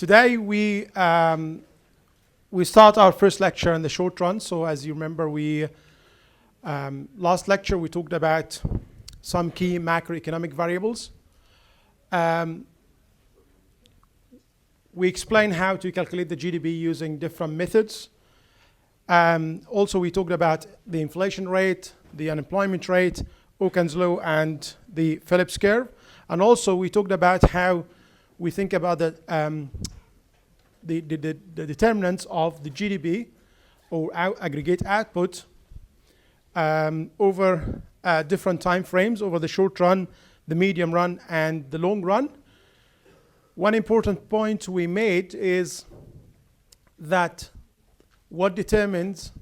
Today we start our first lecture in the short run. So as you remember, last lecture we talked about some key macroeconomic variables. We explained how to calculate the GDP using different methods. Also, we talked about the inflation rate, the unemployment rate, Oken's law, and the Phillips curve. And also, we talked about how we think about the determinants of the GDP or aggregate output over different time frames, over the short run, the medium run, and the long run. One important point we made is that what determines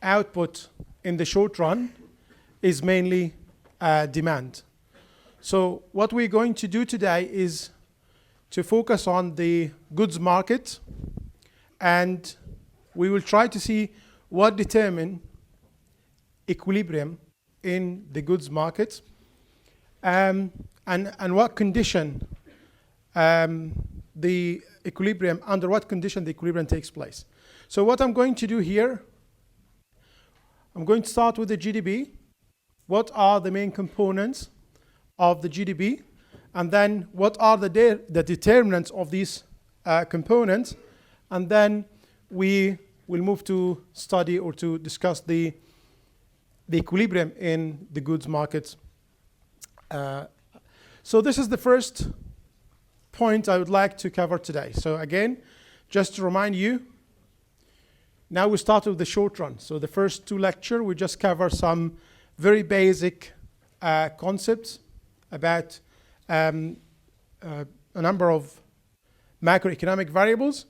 output in the short run is mainly demand. So what we're going to do today is to focus on the goods market, and we will try to see what determines equilibrium in the goods market, and what condition under what condition the equilibrium takes place. So what I'm going to do here, I'm going to start with the GDP. What are the main components of the GDP? And then what are the determinants of these components? And then we will move to study or to discuss the equilibrium in the goods market. So this is the first point I would like to cover today. So again, just to remind you, now we start with the short run. So the first two lectures, we just cover some very basic concepts about a number of macroeconomic variables.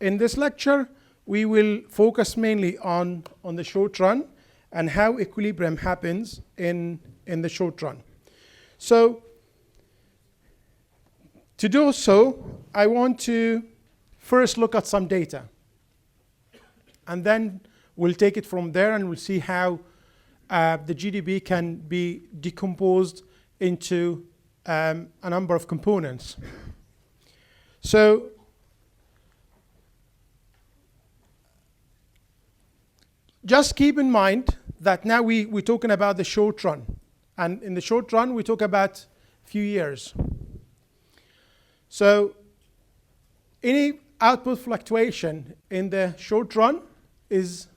In this lecture, we will focus mainly on the short run and how equilibrium happens in the short run. So to do so, I want to first look at some data. And then we'll take it from there and we'll see how the GDP can be decomposed into a number of components. So just keep in mind that now we're talking about the short run. And in the short run, we talk about a few years. So any output fluctuation in the short run is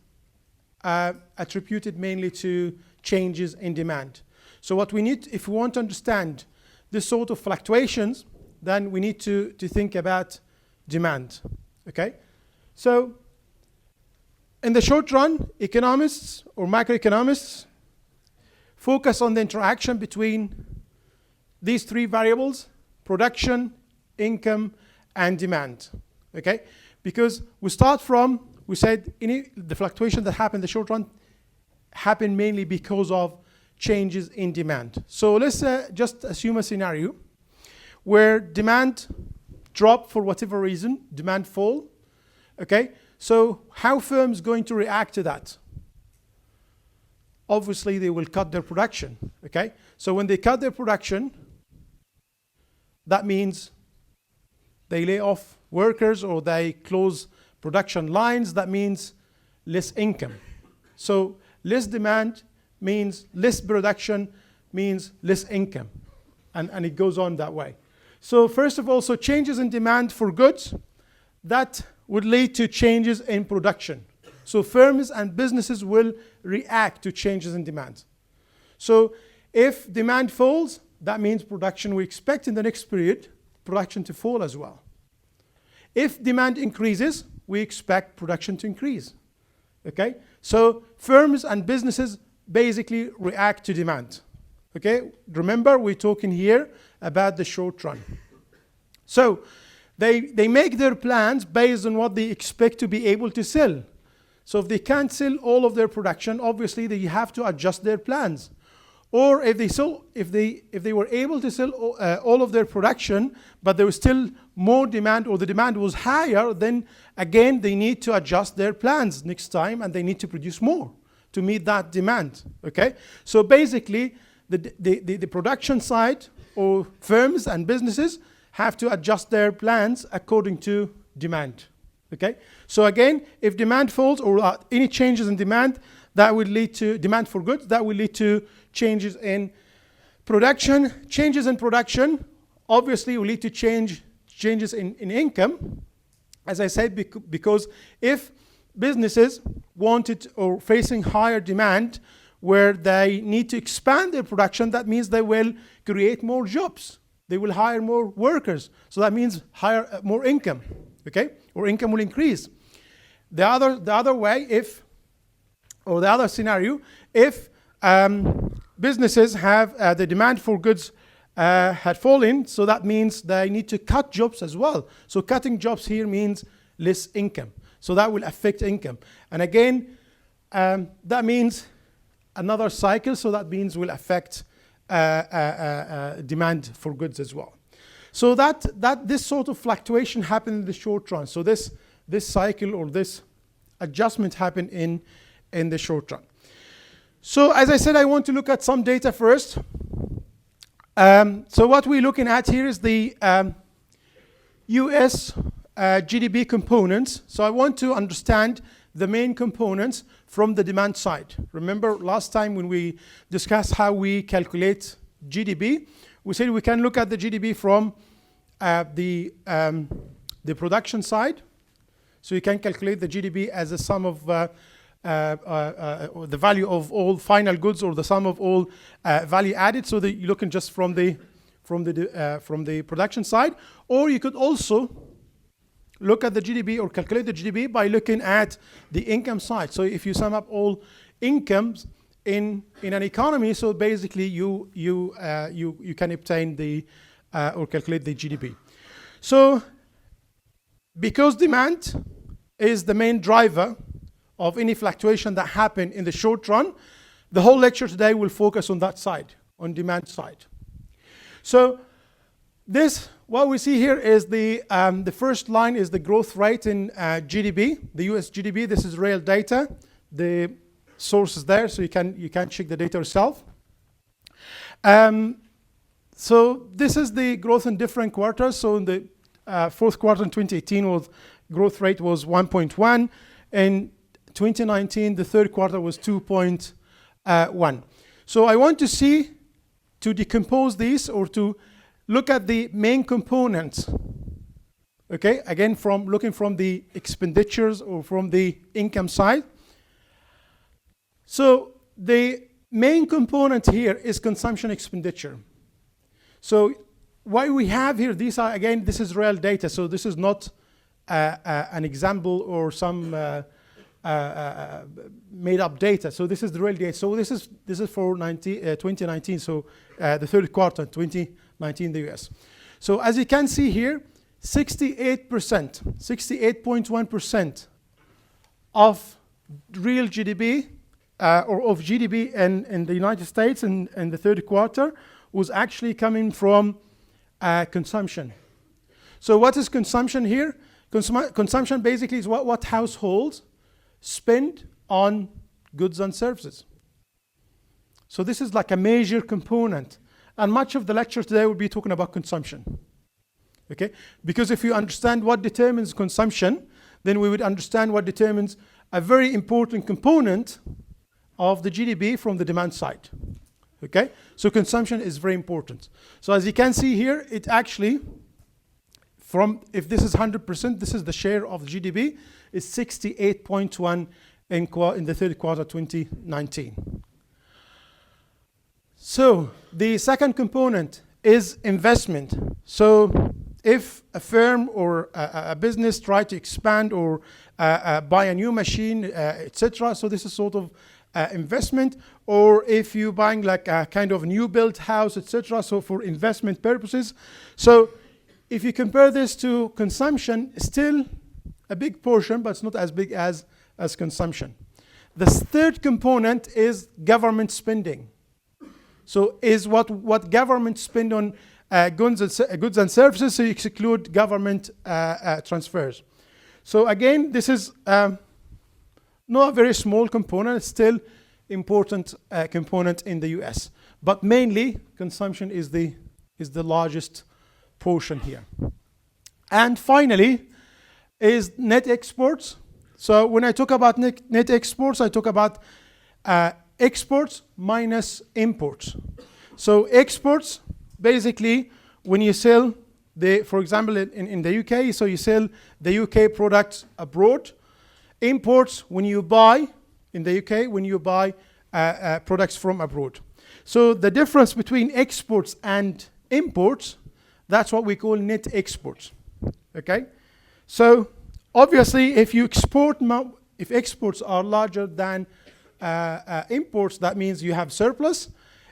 attributed mainly to changes in demand. So what we need, if we want to understand this sort of fluctuations, then we need to think about demand. Okay? So in the short run, economists or macroeconomists focus on the interaction between these three variables: production, income, and demand. Okay? Because we said the fluctuation that happened in the short run happened mainly because of changes in demand. So let's just assume a scenario where demand drop for whatever reason, demand fall. Okay? So how firms going to react to that? Obviously, they will cut their production. Okay? So when they cut their production, that means they lay off workers or they close production lines. That means less income. So less demand means less production, means less income. And it goes on that way. So first of all, so changes in demand for goods, that would lead to changes in production. So firms and businesses will react to changes in demand. So if demand falls, that means production, we expect in the next period, production to fall as well. If demand increases, we expect production to increase. Okay? So firms and businesses basically react to demand. Okay? Remember, we're talking here about the short run. So they make their plans based on what they expect to be able to sell. So if they can't sell all of their production, obviously they have to adjust their plans. Or if they were able to sell all of their production, but there was still more demand, or the demand was higher, then again they need to adjust their plans next time, and they need to produce more to meet that demand. Okay? So basically, the production side, or firms and businesses, have to adjust their plans according to demand. Okay, so again, if demand falls or any changes in demand, that will lead to demand for goods, that will lead to changes in production. Changes in production obviously will lead to changes in income, as I said, because if businesses wanted or facing higher demand where they need to expand their production, that means they will create more jobs. They will hire more workers. So that means more income, okay? Or income will increase. The other way, the other scenario, if businesses have the demand for goods had fallen, so that means they need to cut jobs as well. So cutting jobs here means less income. So that will affect income. And again, that means another cycle, so that means will affect demand for goods as well. So that this sort of fluctuation happened in the short run. So this cycle or this adjustment happened in the short run. So as I said, I want to look at some data first. So what we're looking at here is the US GDP components. So I want to understand the main components from the demand side. Remember last time when we discussed how we calculate GDP, we said we can look at the GDP from the production side. So you can calculate the GDP as a sum of the value of all final goods or the sum of all value added. So that you're looking just from the production side, or you could also look at the GDP or calculate the GDP by looking at the income side. So if you sum up all incomes in an economy, so basically you can obtain the or calculate the GDP. So because demand is the main driver of any fluctuation that happen in the short run, the whole lecture today will focus on that side, on demand side. So what we see here is the first line is the growth rate in GDP, the US GDP. This is real data. The source is there, so you can check the data yourself. So this is the growth in different quarters. So in the fourth quarter in 2018, growth rate was 1.1. In 2019, the third quarter was 2.1. So I want to decompose these or to look at the main components. Okay, again, looking from the expenditures or from the income side. So the main component here is consumption expenditure. So what we have here, this is real data. So this is not an example or some made up data. So this is the real data. So this is for 2019. So the third quarter 2019 in the US. So as you can see here, 68.1% of real GDP or of GDP in the United States in the third quarter was actually coming from consumption. So what is consumption here? Consumption basically is what households spend on goods and services. So this is like a major component. And much of the lecture today will be talking about consumption. Okay? Because if you understand what determines consumption, then we would understand what determines a very important component of the GDP from the demand side. Okay? So consumption is very important. So as you can see here, it actually, if this is 100%, this is the share of GDP, is 68.1 in the third quarter 2019. So the second component is investment. So if a firm or a business try to expand or buy a new machine, etc., so this is sort of investment. Or if you're buying like a kind of new built house, etc., so for investment purposes. So if you compare this to consumption, still a big portion, but it's not as big as consumption. The third component is government spending. So is what government spend on goods and services, so you exclude government transfers. So again, this is not a very small component, it's still important component in the US. But mainly, consumption is the largest portion here. And finally is net exports. So when I talk about net exports, I talk about exports minus imports. So exports, basically, when you sell for example, in the UK, so you sell the UK products abroad. Imports, when you buy in the UK, when you buy products from abroad. So the difference between exports and imports, that's what we call net exports. Okay? So obviously, if exports are larger than imports, that means you have surplus.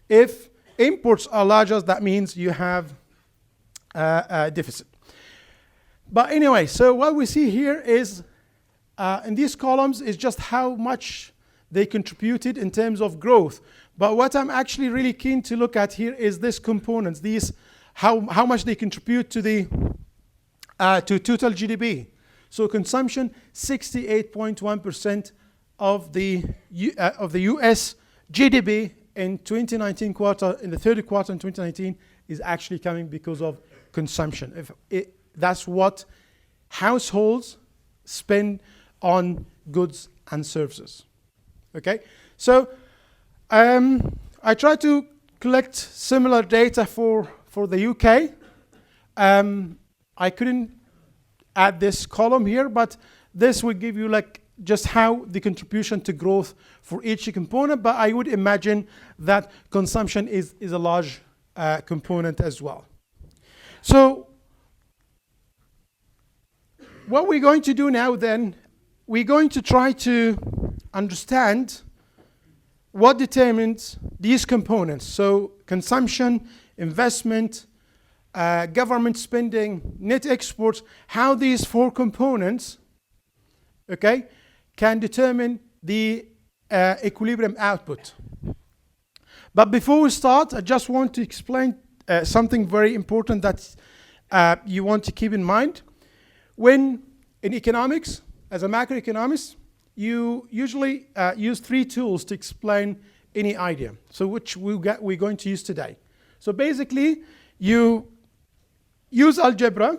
If imports are larger, that means you have deficit. But anyway, so what we see here is in these columns is just how much they contributed in terms of growth. But what I'm actually really keen to look at here is this components, these how much they contribute to the to total GDP. So consumption, 68.1% of the US GDP in 2019 quarter, in the third quarter in 2019, is actually coming because of consumption. That's what households spend on goods and services. Okay, so I try to collect similar data for the UK. I couldn't add this column here, but this will give you like just how the contribution to growth for each component. But I would imagine that consumption is a large component as well. So what we're going to do now then, we're going to try to understand what determines these components. So consumption, investment, government spending, net exports, how these four components, okay, can determine the equilibrium output. But before we start, I just want to explain something very important that you want to keep in mind. When in economics, as a macroeconomist, you usually use three tools to explain any idea, so which we're going to use today. So basically, you use algebra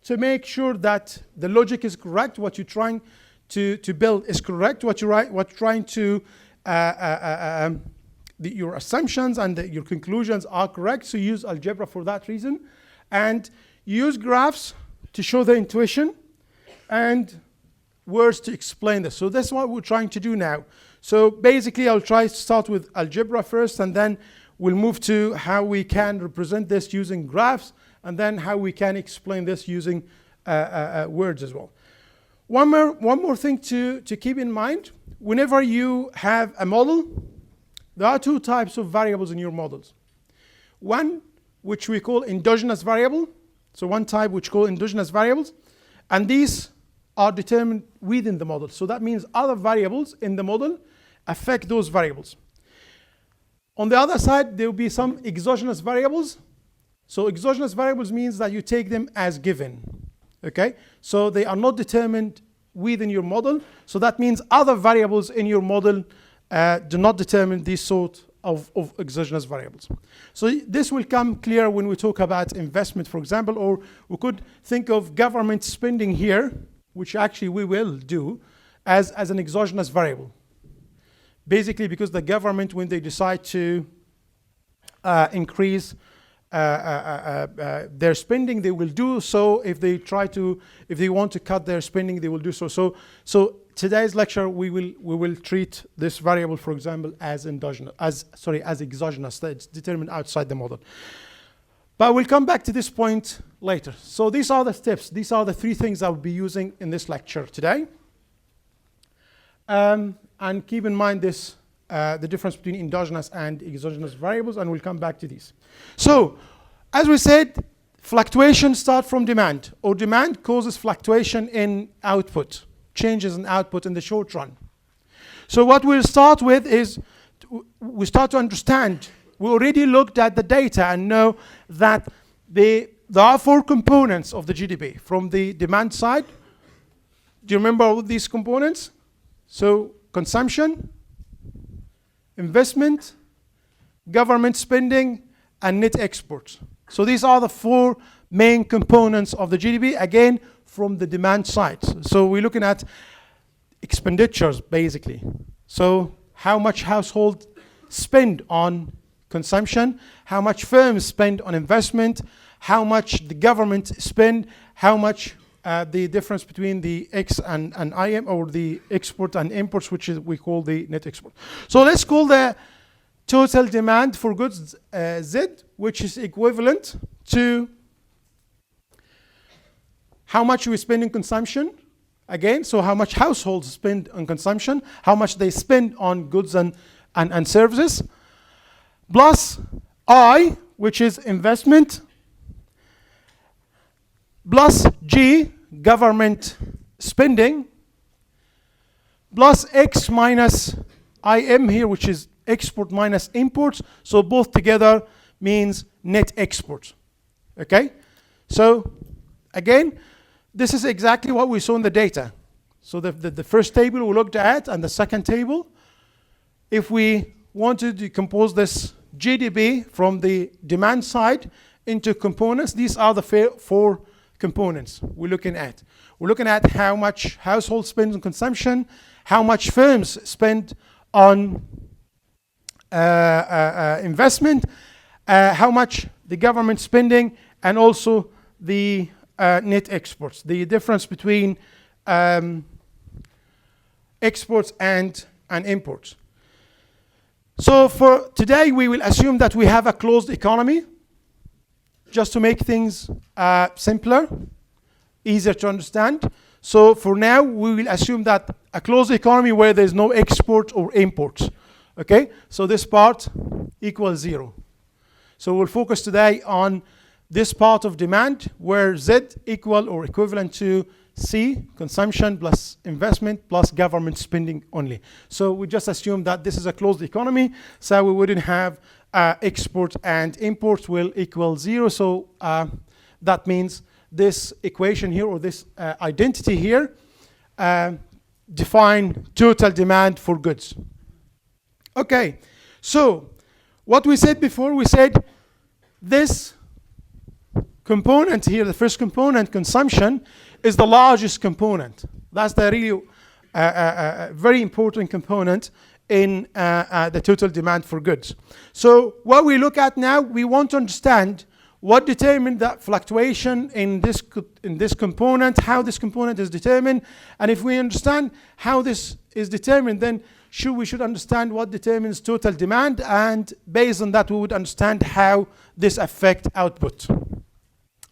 to make sure that the logic is correct, what you're trying to build is correct, what you're trying to, your assumptions and your conclusions are correct, so use algebra for that reason. And use graphs to show the intuition, and words to explain this. So that's what we're trying to do now. So basically, I'll try to start with algebra first, and then we'll move to how we can represent this using graphs, and then how we can explain this using words as well. One more thing to keep in mind, whenever you have a model, there are two types of variables in your models. One, which we call endogenous variable. So one type which we call endogenous variables, and these are determined within the model. So that means other variables in the model affect those variables. On the other side, there will be some exogenous variables. So exogenous variables means that you take them as given. Okay? So they are not determined within your model. So that means other variables in your model do not determine these sort of exogenous variables. So this will come clear when we talk about investment, for example, or we could think of government spending here, which actually we will do, as an exogenous variable. Basically, because the government, when they decide to increase their spending, they will do so. If they want to cut their spending, they will do so. So today's lecture, we will treat this variable, for example, as exogenous, that's determined outside the model. But we'll come back to this point later. So these are the steps. These are the three things I will be using in this lecture today. And keep in mind this, the difference between endogenous and exogenous variables, and we'll come back to these. So, as we said, fluctuations start from demand, or demand causes fluctuation in output, changes in output in the short run. So what we'll start with is, we start to understand, we already looked at the data and know that there are four components of the GDP. From the demand side, do you remember all these components? So consumption, investment, government spending, and net exports. So these are the four main components of the GDP, again, from the demand side. So we're looking at expenditures, basically. So how much households spend on consumption, how much firms spend on investment, how much the government spend, how much the difference between the X and IM, or the export and imports, which is we call the net export. So let's call the total demand for goods Z, which is equivalent to how much we spend in consumption, again, so how much households spend on consumption, how much they spend on goods and services, plus I, which is investment, plus G, government spending, plus X minus IM here, which is export minus imports. So both together means net export. Okay? So again, this is exactly what we saw in the data. So the first table we looked at and the second table, if we wanted to decompose this GDP from the demand side into components, these are the four components we're looking at. We're looking at how much households spend on consumption, how much firms spend on investment, how much the government spending, and also the net exports, the difference between exports and imports. So for today, we will assume that we have a closed economy, just to make things simpler, easier to understand. So for now, we will assume that a closed economy where there's no export or imports. Okay, so this part equals 0. So we'll focus today on this part of demand where Z equal or equivalent to C, consumption plus investment plus government spending only. So we just assume that this is a closed economy, so we wouldn't have export and imports will equal 0. So that means this equation here, or this identity here, define total demand for goods. Okay, so what we said before, we said this component here, the first component, consumption, is the largest component. That's the really very important component in the total demand for goods. So what we look at now, we want to understand what determined that fluctuation in this component, how this component is determined, and if we understand how this is determined, then we should understand what determines total demand, and based on that we would understand how this affects output.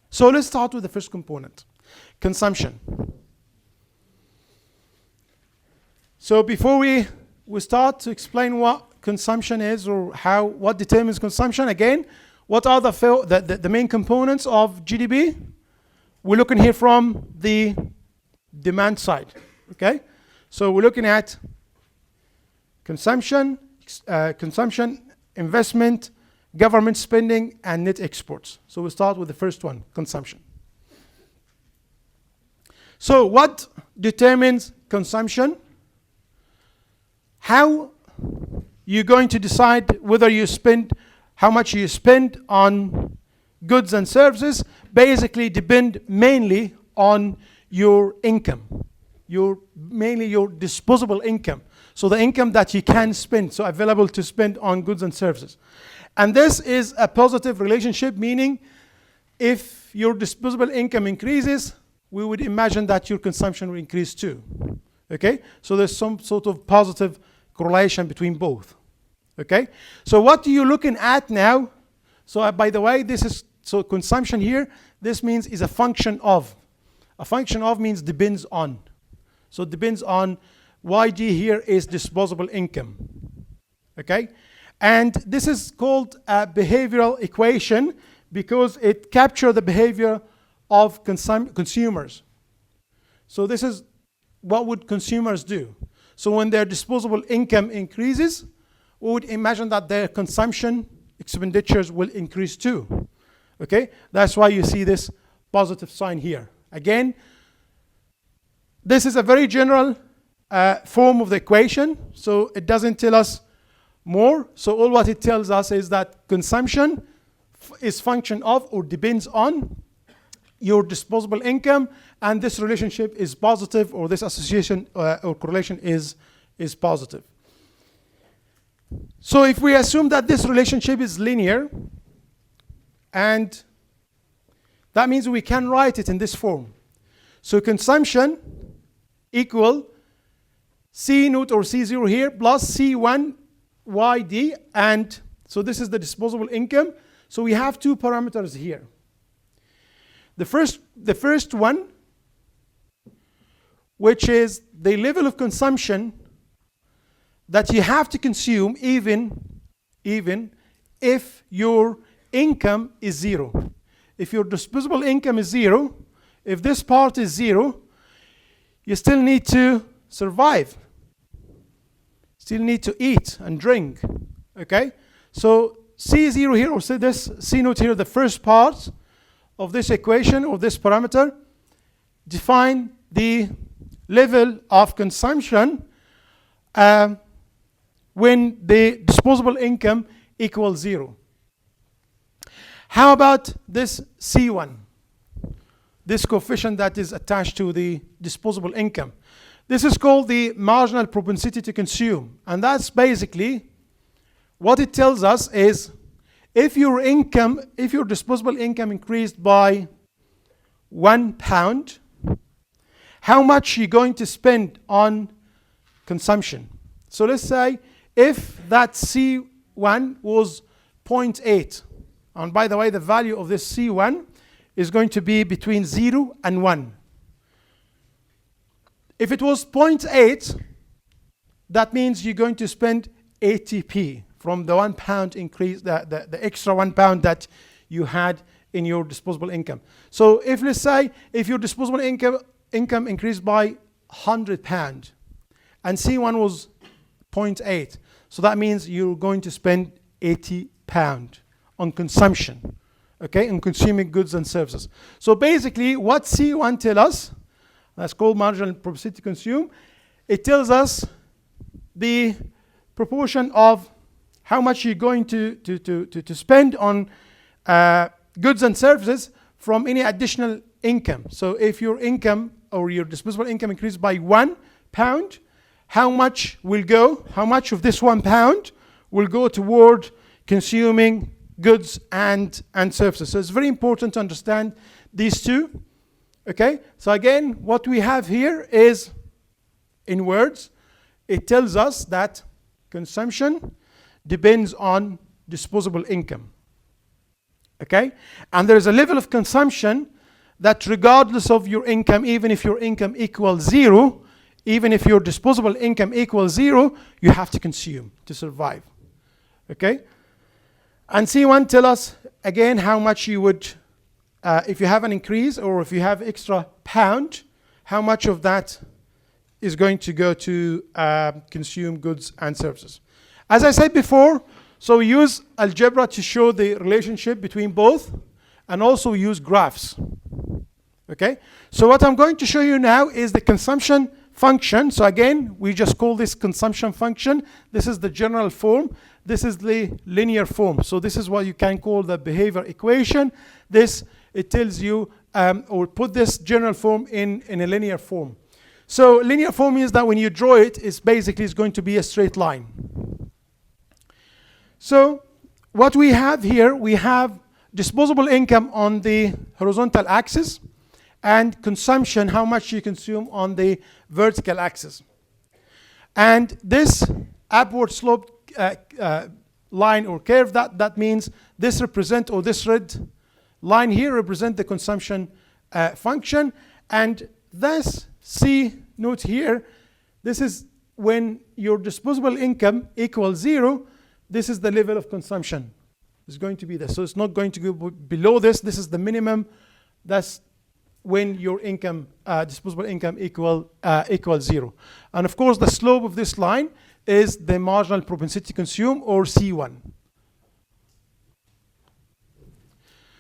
So let's start with the first component, consumption. So before we start to explain what consumption is, or what determines consumption, again, what are the main components of GDP? We're looking here from the demand side, okay? So we're looking at consumption, investment, government spending, and net exports. So we'll start with the first one, consumption. So what determines consumption? How you're going to decide whether you spend, how much you spend on goods and services, basically depend mainly on your income, mainly your disposable income. So the income that you can spend, so available to spend on goods and services. And this is a positive relationship, meaning if your disposable income increases, we would imagine that your consumption will increase too. Okay? So there's some sort of positive correlation between both. Okay? So what are you looking at now? So by the way, this is, so consumption here, this means is a function of. A function of means depends on. So it depends on, YG here is disposable income. Okay? And this is called a behavioral equation because it captures the behavior of consumers. So this is what would consumers do. So when their disposable income increases, we would imagine that their consumption expenditures will increase too. Okay? That's why you see this positive sign here. Again, this is a very general form of the equation, so it doesn't tell us more. So all what it tells us is that consumption is function of or depends on your disposable income, and this relationship is positive, or this association or correlation is positive. So if we assume that this relationship is linear, and that means we can write it in this form. So consumption equal C naught or C0 here plus C1 YD, and so this is the disposable income. So we have two parameters here. The first one, which is the level of consumption that you have to consume even if your income is zero. If your disposable income is zero, if this part is zero, you still need to survive. Still need to eat and drink. Okay? So C0 here, or say this C naught here, the first part of this equation or this parameter, define the level of consumption when the disposable income equals zero. How about this C1? This coefficient that is attached to the disposable income. This is called the marginal propensity to consume. And that's basically what it tells us is if your disposable income increased by £1, how much you're going to spend on consumption. So let's say if that C1 was 0.8, and by the way, the value of this C1 is going to be between 0 and 1. If it was 0.8, that means you're going to spend 80p from the £1 increase, the extra £1 that you had in your disposable income. So if, let's say, if your disposable income increased by £100 and C1 was 0.8, so that means you're going to spend £80 on consumption, okay, on consuming goods and services. So basically what C1 tells us, that's called marginal propensity to consume, it tells us the proportion of how much you're going to spend on goods and services from any additional income. So if your income or your disposable income increased by £1, how much of this £1 will go toward consuming goods and services. So it's very important to understand these two. Okay, so again, what we have here is, in words, it tells us that consumption depends on disposable income. Okay, and there is a level of consumption that regardless of your income, even if your income equals zero, even if your disposable income equals zero, you have to consume to survive. Okay, and C1 tell us again how much you would, if you have an increase or if you have extra £1, how much of that is going to go to consume goods and services. As I said before, so we use algebra to show the relationship between both, and also we use graphs. Okay, so what I'm going to show you now is the consumption function. So again, we just call this consumption function. This is the general form. This is the linear form. So this is what you can call the behavior equation. This, it tells you, or put this general form in a linear form. So linear form means that when you draw it, it's going to be a straight line. So what we have here, we have disposable income on the horizontal axis and consumption, how much you consume, on the vertical axis. And this upward slope line or curve, that means this represent, or this red line here represent the consumption function, and this C note here, this is when your disposable income equals zero, this is the level of consumption. It's going to be this. So it's not going to go below this. This is the minimum. That's when your income, disposable income equals zero. And of course, the slope of this line is the marginal propensity to consume, or C1.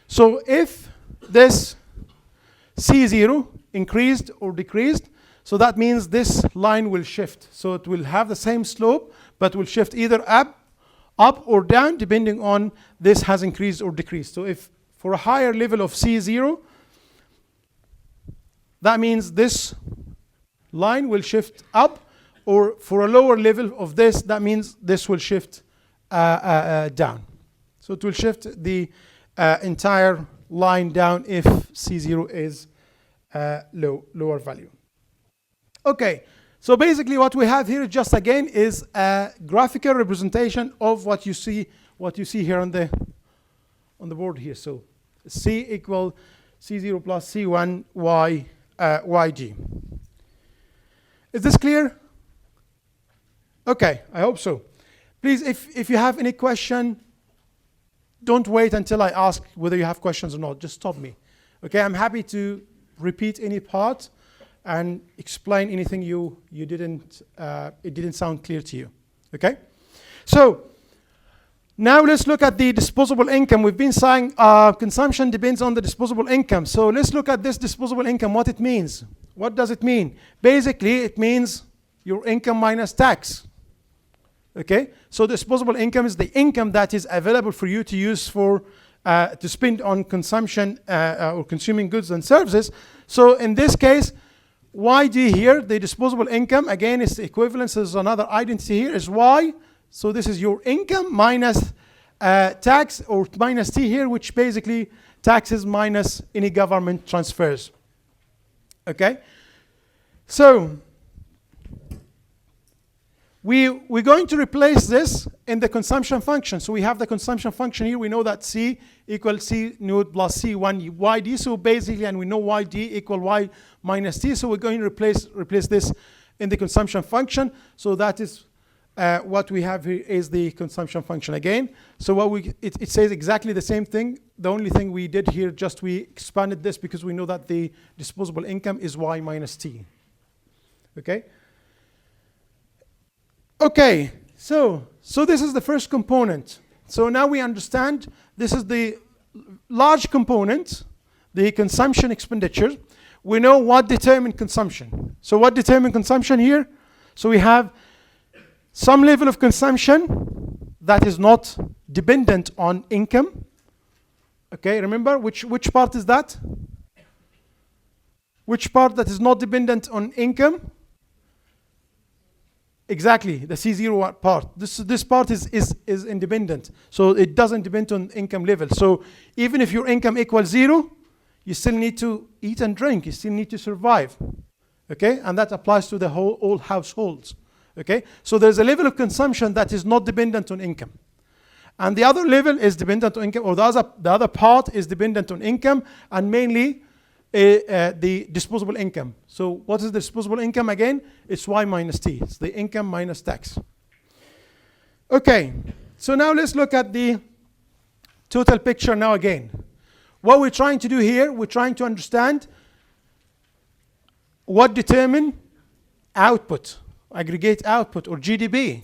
So if this C0 increased or decreased, so that means this line will shift. So it will have the same slope, but will shift either up up or down depending on this has increased or decreased. So if for a higher level of C0, that means this line will shift up, or for a lower level of this, that means this will shift down. So it will shift the entire line down if C0 is lower value. Okay, so basically what we have here just again is a graphical representation of what you see here on the board here. So C equal C0 plus C1 YG. Is this clear? Okay, I hope so. Please, if you have any question, don't wait until I ask whether you have questions or not. Just stop me. Okay, I'm happy to repeat any part and explain anything it didn't sound clear to you. Okay? So now let's look at the disposable income. We've been saying consumption depends on the disposable income. So let's look at this disposable income, what it means. What does it mean? Basically, it means your income minus tax. Okay? So disposable income is the income that is available for you to use for to spend on consumption or consuming goods and services. So in this case, YD here, the disposable income, again, is the equivalence. There's another identity here, is Y. So this is your income minus tax, or minus T here, which basically taxes minus any government transfers. Okay? So we're going to replace this in the consumption function. So we have the consumption function here. We know that C equals C naught plus C1 YD. So basically, and we know YD equal Y minus T. So we're going to replace this in the consumption function. So that is what we have here is the consumption function again. So what it says exactly the same thing. The only thing we did here, just we expanded this because we know that the disposable income is Y minus T. Okay? Okay, so this is the first component. So now we understand this is the large component, the consumption expenditure. We know what determines consumption. So what determines consumption here? So we have some level of consumption that is not dependent on income. Okay, remember which part is that? Which part that is not dependent on income? Exactly, the C0 part. This part is independent. So it doesn't depend on income level. So even if your income equals 0, you still need to eat and drink. You still need to survive. Okay, and that applies to the all households. Okay, so there's a level of consumption that is not dependent on income. And the other level is dependent on income, or the other part is dependent on income, and mainly the disposable income. So what is the disposable income again? It's Y minus T. It's the income minus tax. Okay, so now let's look at the total picture now again. What we're trying to do here, we're trying to understand what determine output, aggregate output, or GDP.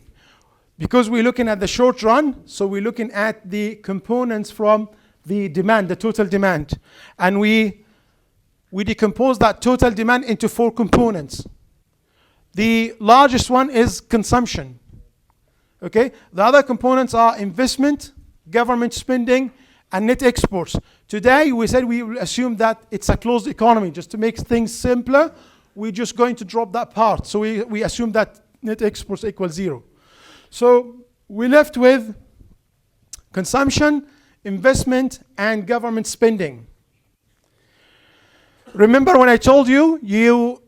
Because we're looking at the short run, so we're looking at the components from the demand, the total demand. And we decompose that total demand into 4 components. The largest one is consumption. Okay? The other components are investment, government spending, and net exports. Today, we said we will assume that it's a closed economy. Just to make things simpler, we're just going to drop that part. So we assume that net exports equals 0. So we're left with consumption, investment, and government spending. Remember when I told you,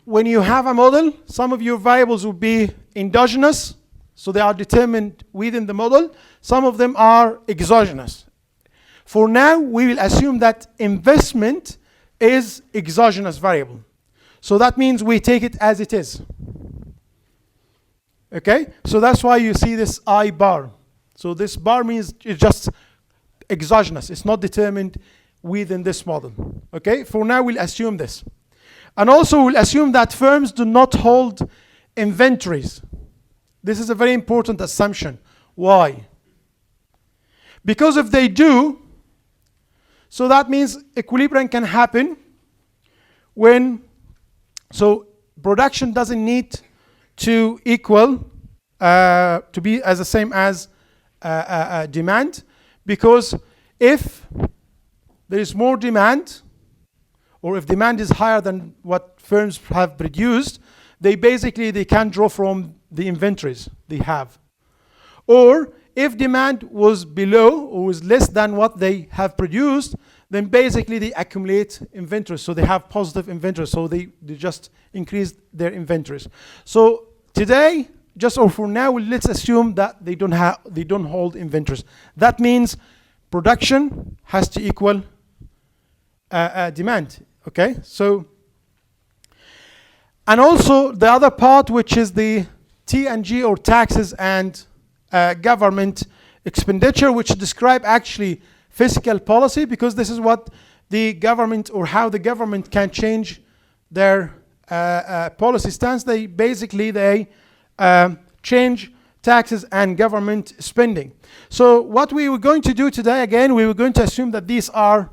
when you have a model, some of your variables will be endogenous, so they are determined within the model. Some of them are exogenous. For now, we will assume that investment is exogenous variable. So that means we take it as it is. Okay? So that's why you see this I bar. So this bar means it's just exogenous. It's not determined within this model. Okay? For now, we'll assume this. And also, we'll assume that firms do not hold inventories. This is a very important assumption. Why? Because if they do, so that means equilibrium can happen when, so production doesn't need to equal to be as the same as demand, because if there is more demand, or if demand is higher than what firms have produced, they can draw from the inventories they have. Or if demand was below or was less than what they have produced, then basically they accumulate inventories. So they have positive inventories. So they just increase their inventories. So today, just or for now, let's assume that they don't hold inventories. That means production has to equal demand. Okay, so, and also the other part, which is the T&G, or taxes and government expenditure, which describe actually fiscal policy, because this is what the government, or how the government can change their policy stance. They change taxes and government spending. So what we were going to do today, again, we were going to assume that these are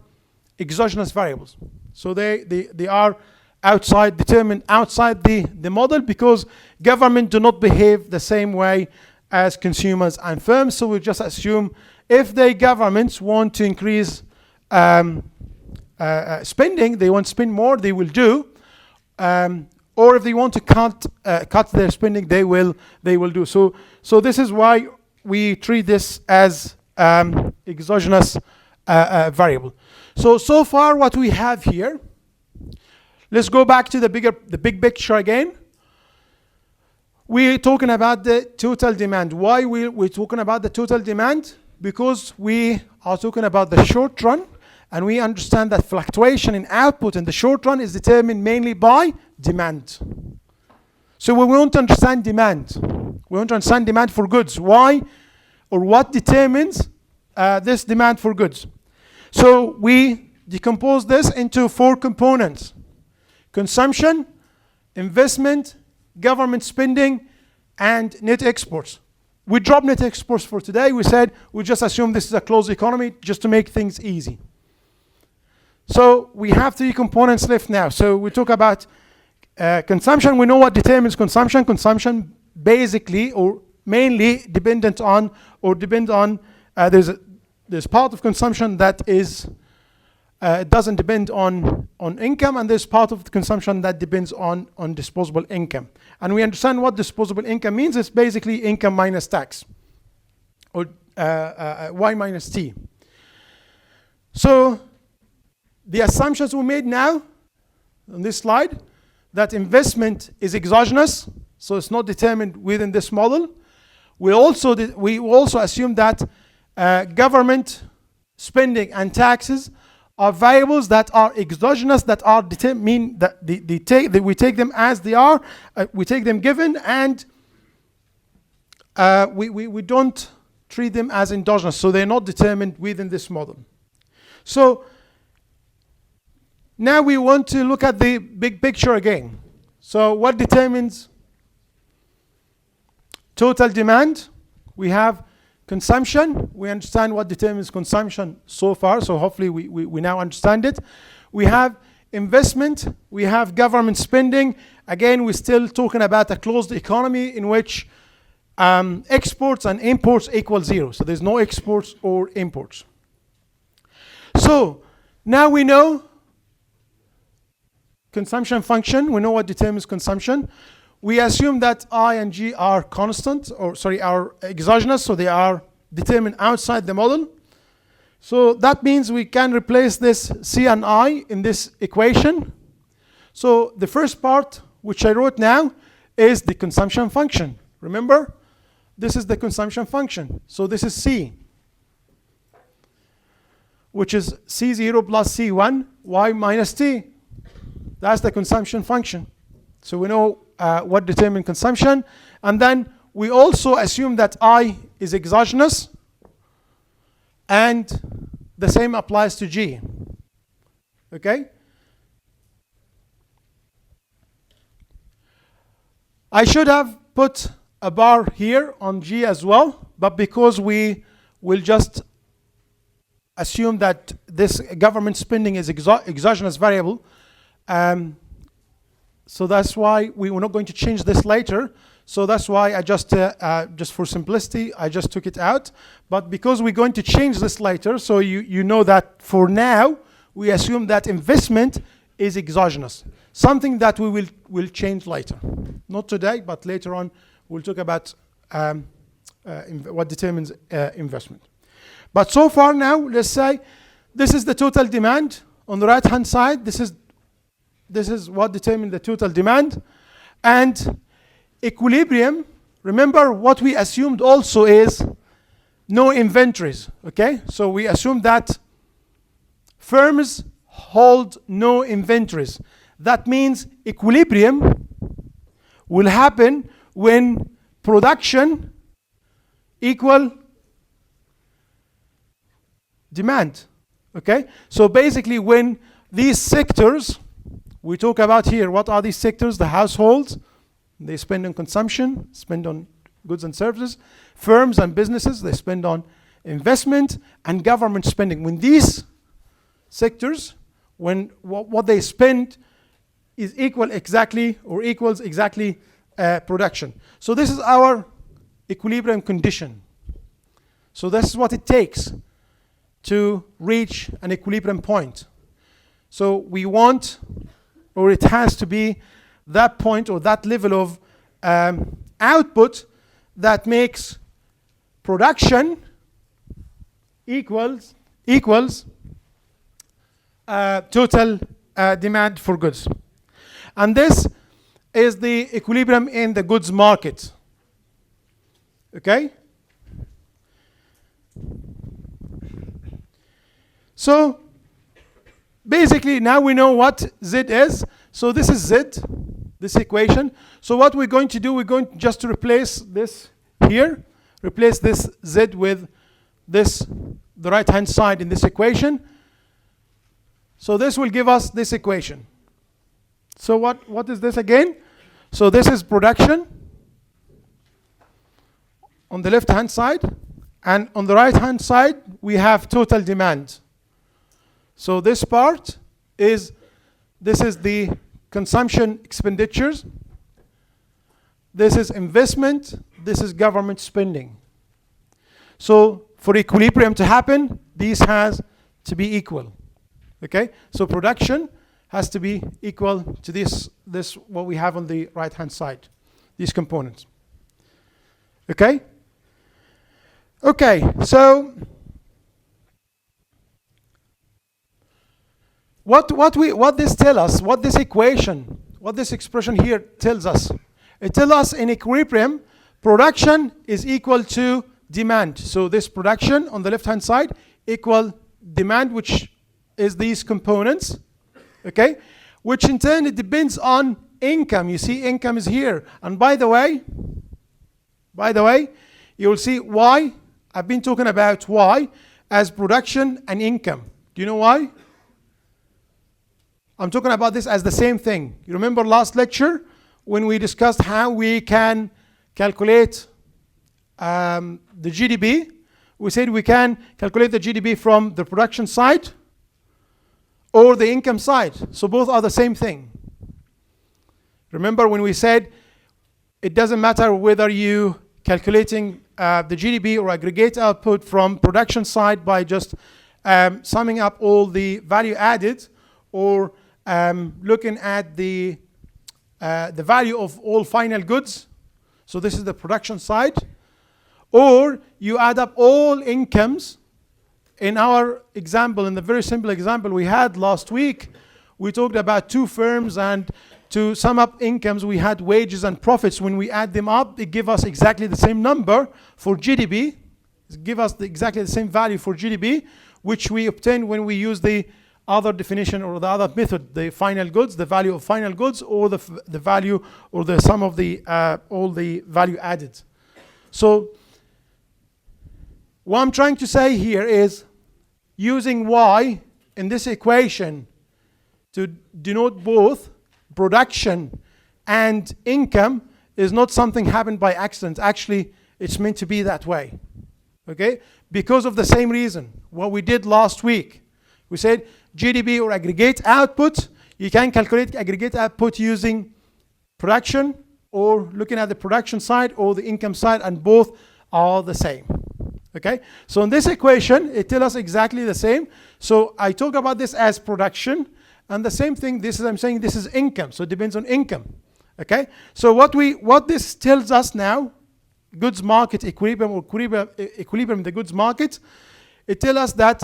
exogenous variables. So they are determined outside the model, because government do not behave the same way as consumers and firms. So we just assume if the governments want to increase spending, they want to spend more, they will do. Or if they want to cut their spending, they will do. So this is why we treat this as exogenous variable. So far what we have here, let's go back to the big picture again. We're talking about the total demand. Why we're talking about the total demand? Because we are talking about the short run, and we understand that fluctuation in output in the short run is determined mainly by demand. So we want to understand demand. We want to understand demand for goods. Why, or what determines this demand for goods? So we decompose this into 4 components: consumption, investment, government spending, and net exports. We dropped net exports for today. We said we just assume this is a closed economy just to make things easy. So we have 3 components left now. So we talk about consumption. We know what determines consumption. Consumption basically, or mainly, dependent on, or depend on, there's part of consumption that is doesn't depend on income, and there's part of the consumption that depends on disposable income. And we understand what disposable income means. It's basically income minus tax, or Y minus T. So the assumptions we made now on this slide, that investment is exogenous, so it's not determined within this model. We also assume that government spending and taxes are variables that are exogenous, that are mean that we take them as they are, we take them given, and we don't treat them as endogenous, so they're not determined within this model. So now we want to look at the big picture again. So what determines total demand? We have consumption. We understand what determines consumption so far, so hopefully we now understand it. We have investment. We have government spending. Again, we're still talking about a closed economy in which exports and imports equal 0. So there's no exports or imports. So now we know consumption function. We know what determines consumption. We assume that I and G are constant, or sorry, are exogenous, so they are determined outside the model. So that means we can replace this C and I in this equation. So the first part, which I wrote now, is the consumption function. Remember, this is the consumption function. So this is C, which is C0 plus C1, Y minus T. That's the consumption function. So we know what determines consumption. And then we also assume that I is exogenous, and the same applies to G. Okay? I should have put a bar here on G as well, but because we will just assume that this government spending is exogenous variable, so that's why we were not going to change this later. So that's why I just for simplicity, I just took it out. But because we're going to change this later, so you know that for now, we assume that investment is exogenous. Something that we will change later. Not today, but later on, we'll talk about what determines investment. But so far now, let's say this is the total demand. On the right-hand side, this is what determines the total demand. And equilibrium, remember what we assumed also is no inventories, okay? So we assume that firms hold no inventories. That means equilibrium will happen when production equal demand, okay? So basically when these sectors, we talk about here, what are these sectors? The households, they spend on consumption, spend on goods and services. Firms and businesses, they spend on investment, and government spending. When these sectors, when what they spend is equal exactly or equals exactly production. So this is our equilibrium condition. So this is what it takes to reach an equilibrium point. So we want, or it has to be that point or that level of output that makes production equals total demand for goods. And this is the equilibrium in the goods market. Okay? So basically now we know what Z is. So this is Z, this equation. So what we're going to do, we're going just to replace this here, replace this Z with this, the right-hand side in this equation. So this will give us this equation. So what is this again? So this is production on the left-hand side, and on the right-hand side we have total demand. So this part is, this is the consumption expenditures, this is investment, this is government spending. So for equilibrium to happen, these has to be equal. Okay, so production has to be equal to this what we have on the right-hand side, these components. Okay? Okay, so what this tells us, what this equation, what this expression here tells us, it tells us in equilibrium, production is equal to demand. So this production on the left-hand side equal demand, which is these components, okay? Which in turn, it depends on income. You see income is here. And by the way, you will see why. I've been talking about why as production and income. Do you know why? I'm talking about this as the same thing. You remember last lecture when we discussed how we can calculate the GDP? We said we can calculate the GDP from the production side or the income side. So both are the same thing. Remember when we said it doesn't matter whether you calculating the GDP or aggregate output from production side by just summing up all the value added, or looking at the value of all final goods. So this is the production side. Or you add up all incomes. In our example, in the very simple example we had last week, we talked about two firms, and to sum up incomes, we had wages and profits. When we add them up, it gives us exactly the same number for GDP. It gives us exactly the same value for GDP, which we obtain when we use the other definition or the other method, the final goods, the value of final goods, or the value or the sum of the all the value added. So what I'm trying to say here is using Y in this equation to denote both production and income is not something happened by accident. Actually, it's meant to be that way. Okay? Because of the same reason. What we did last week. We said GDP or aggregate output. You can calculate aggregate output using production or looking at the production side or the income side, and both are the same. Okay, so in this equation, it tells us exactly the same. So I talk about this as production, and the same thing, this is, I'm saying this is income, so it depends on income. Okay, so what this tells us now, goods market equilibrium or equilibrium in the goods market, it tells us that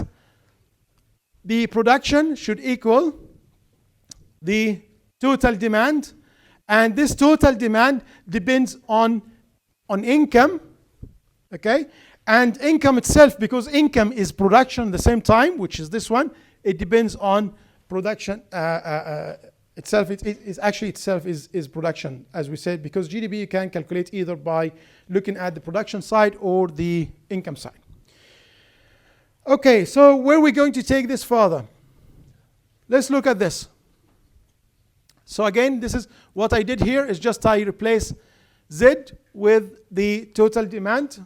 the production should equal the total demand, and this total demand depends on income. Okay, and income itself, because income is production at the same time, which is this one, it depends on production itself. It is actually itself is production, as we said, because GDP you can calculate either by looking at the production side or the income side. Okay, so where are we going to take this further? Let's look at this. So again, this is what I did here, is just I replace Z with the total demand,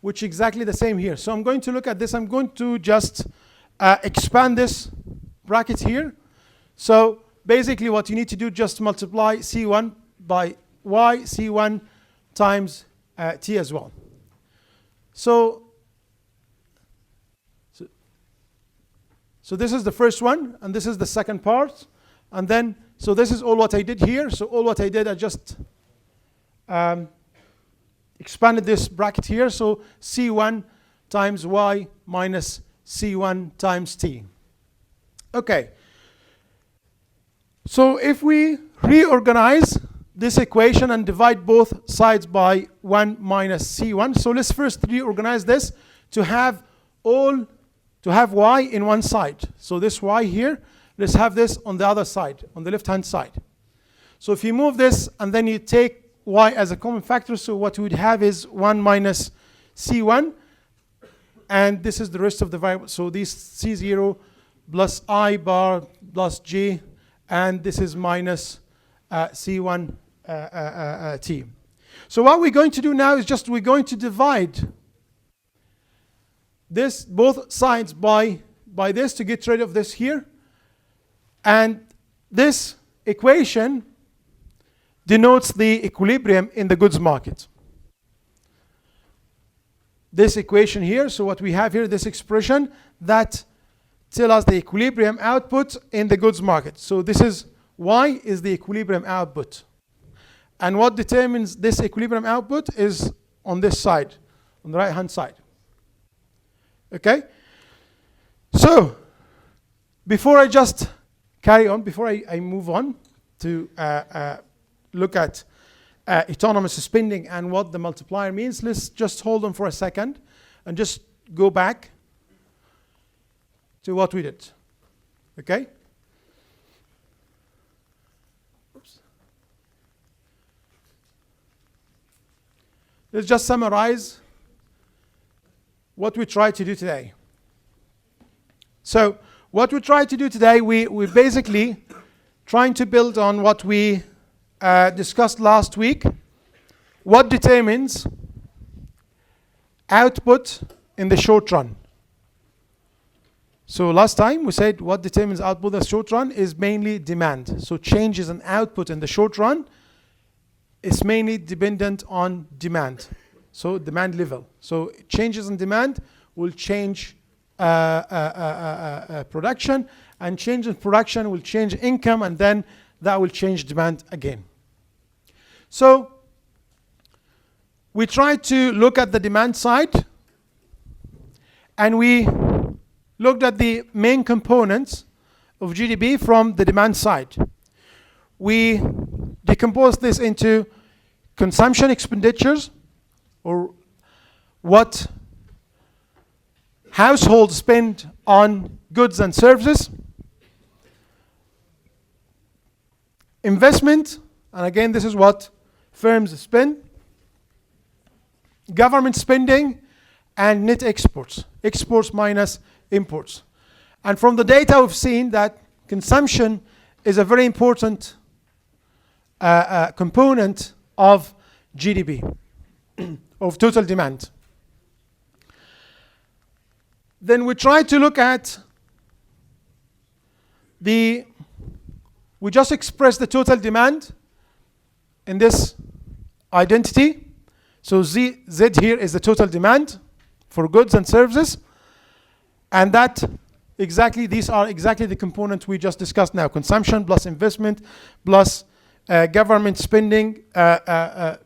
which is exactly the same here. So I'm going to look at this. I'm going to just expand this bracket here. So basically what you need to do, just multiply C1 by Y, C1 times T as well. So this is the first one, and this is the second part. And then, so this is all what I did here. So all what I did, I just expanded this bracket here. So C1 times Y minus C1 times T. Okay. So if we reorganize this equation and divide both sides by 1 minus C1. So let's first reorganize this to have Y in one side. So this Y here, let's have this on the other side, on the left-hand side. So if you move this and then you take Y as a common factor, so what we would have is 1 minus C1, and this is the rest of the variables. So this C0 plus I bar plus J, and this is minus C1 T. So what we're going to do now is just we're going to divide this both sides by this to get rid of this here. And this equation denotes the equilibrium in the goods market. This equation here, so what we have here, this expression that tells us the equilibrium output in the goods market. So this is Y is the equilibrium output. And what determines this equilibrium output is on this side, on the right-hand side. Okay? So, before I just carry on, before I move on to look at autonomous spending and what the multiplier means, let's just hold on for a second and just go back to what we did. Okay? Oops. Let's just summarize what we tried to do today. So what we tried to do today, we basically trying to build on what we discussed last week. What determines output in the short run? So last time we said what determines output in the short run is mainly demand. So changes in output in the short run is mainly dependent on demand. So demand level. So changes in demand will change production, and change in production will change income, and then that will change demand again. So we tried to look at the demand side, and we looked at the main components of GDP from the demand side. We decomposed this into consumption expenditures, or what households spend on goods and services, investment, and again this is what firms spend, government spending, and net exports, exports minus imports. And from the data we've seen that consumption is a very important component of GDP, of total demand. Then we try to look at we just express the total demand in this identity. So Z here is the total demand for goods and services. And that exactly, these are exactly the components we just discussed now. Consumption plus investment plus government spending and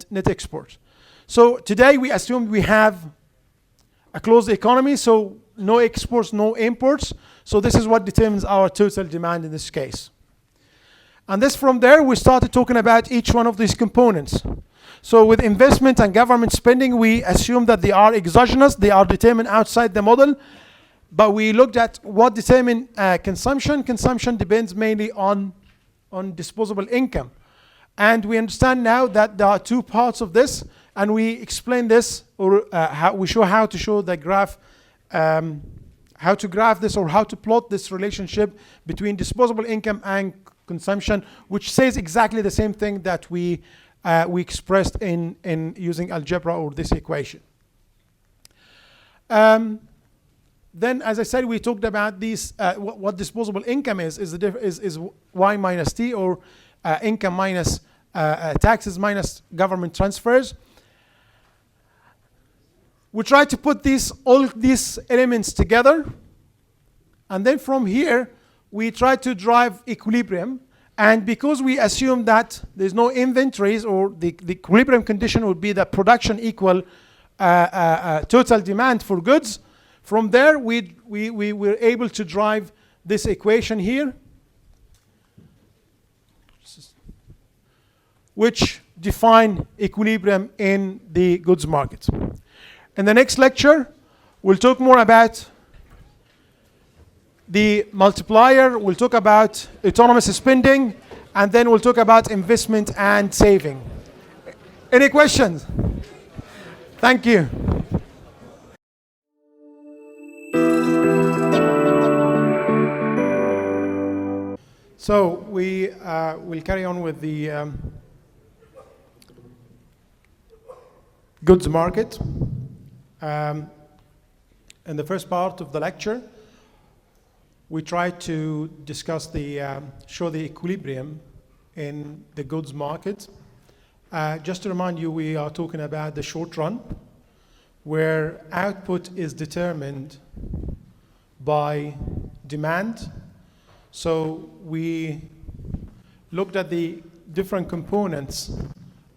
net export. So today we assume we have a closed economy, so no exports, no imports. So this is what determines our total demand in this case. And this from there, we started talking about each one of these components. So with investment and government spending, we assume that they are exogenous, they are determined outside the model. But we looked at what determines consumption. Consumption depends mainly on disposable income. And we understand now that there are two parts of this, and we explain this, or we show how to show the graph, how to graph this, or how to plot this relationship between disposable income and consumption, which says exactly the same thing that we expressed in using algebra or this equation. Then, as I said, we talked about these. What disposable income is y minus t, or income minus taxes minus government transfers. We try to put all these elements together, and then from here we try to drive equilibrium. And because we assume that there's no inventories, or the equilibrium condition would be that production equal total demand for goods, from there we were able to drive this equation here, which define equilibrium in the goods market. In the next lecture, we'll talk more about the multiplier, we'll talk about autonomous spending, and then we'll talk about investment and saving. Any questions? Thank you. So we will carry on with the goods market. In the first part of the lecture, we try to discuss show the equilibrium in the goods market. Just to remind you, we are talking about the short run, where output is determined by demand. So we looked at the different components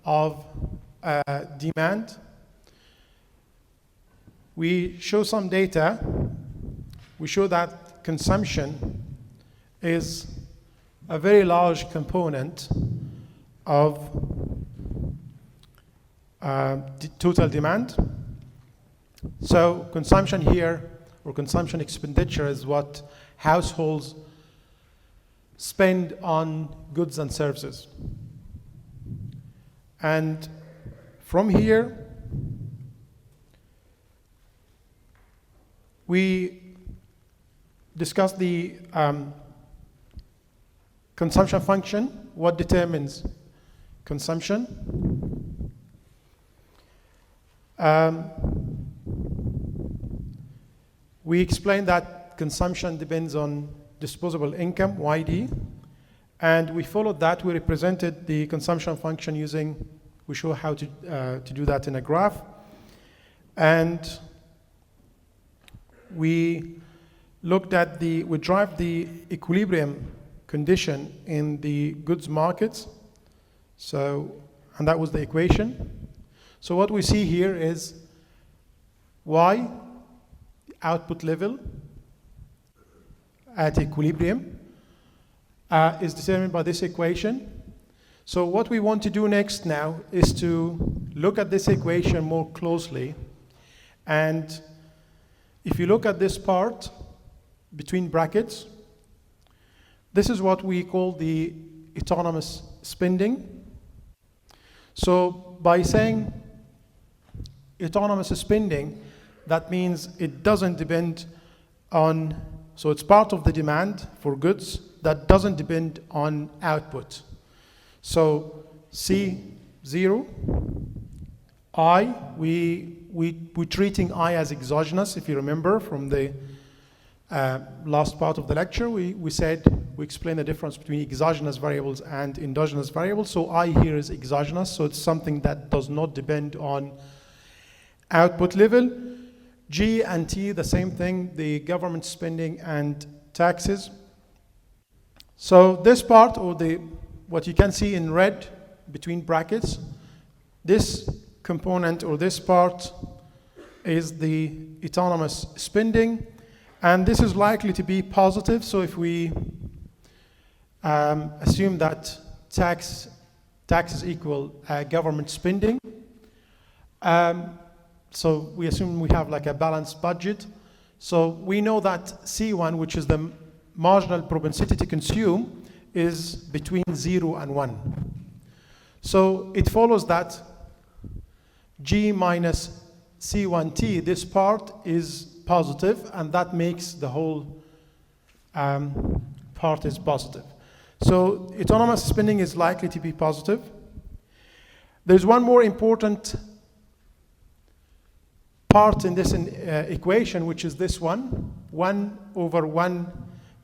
of demand. We show some data. We show that consumption is a very large component of the total demand. So consumption here, or consumption expenditure, is what households spend on goods and services. And from here, we discuss the consumption function, what determines consumption. We explained that consumption depends on disposable income, YD, and we followed that. We represented the consumption function using, we show how to do that in a graph. And we looked at we drive the equilibrium condition in the goods markets. So, and that was the equation. So what we see here is Y, output level at equilibrium, is determined by this equation. So what we want to do next now is to look at this equation more closely. And if you look at this part between brackets, this is what we call the autonomous spending. So by saying autonomous spending, that means it doesn't depend on, so it's part of the demand for goods that doesn't depend on output. So C0, I, we're treating I as exogenous, if you remember from the last part of the lecture, we explained the difference between exogenous variables and endogenous variables. So I here is exogenous, so it's something that does not depend on output level. G and T, the same thing, the government spending and taxes. So this part, or what you can see in red between brackets, this component or this part is the autonomous spending, and this is likely to be positive. So if we assume that taxes equal government spending, so we assume we have like a balanced budget. So we know that C1, which is the marginal propensity to consume, is between 0 and 1. So it follows that G minus C1T, this part is positive, and that makes the whole part is positive. So autonomous spending is likely to be positive. There's one more important part in this equation, which is this one, 1 over 1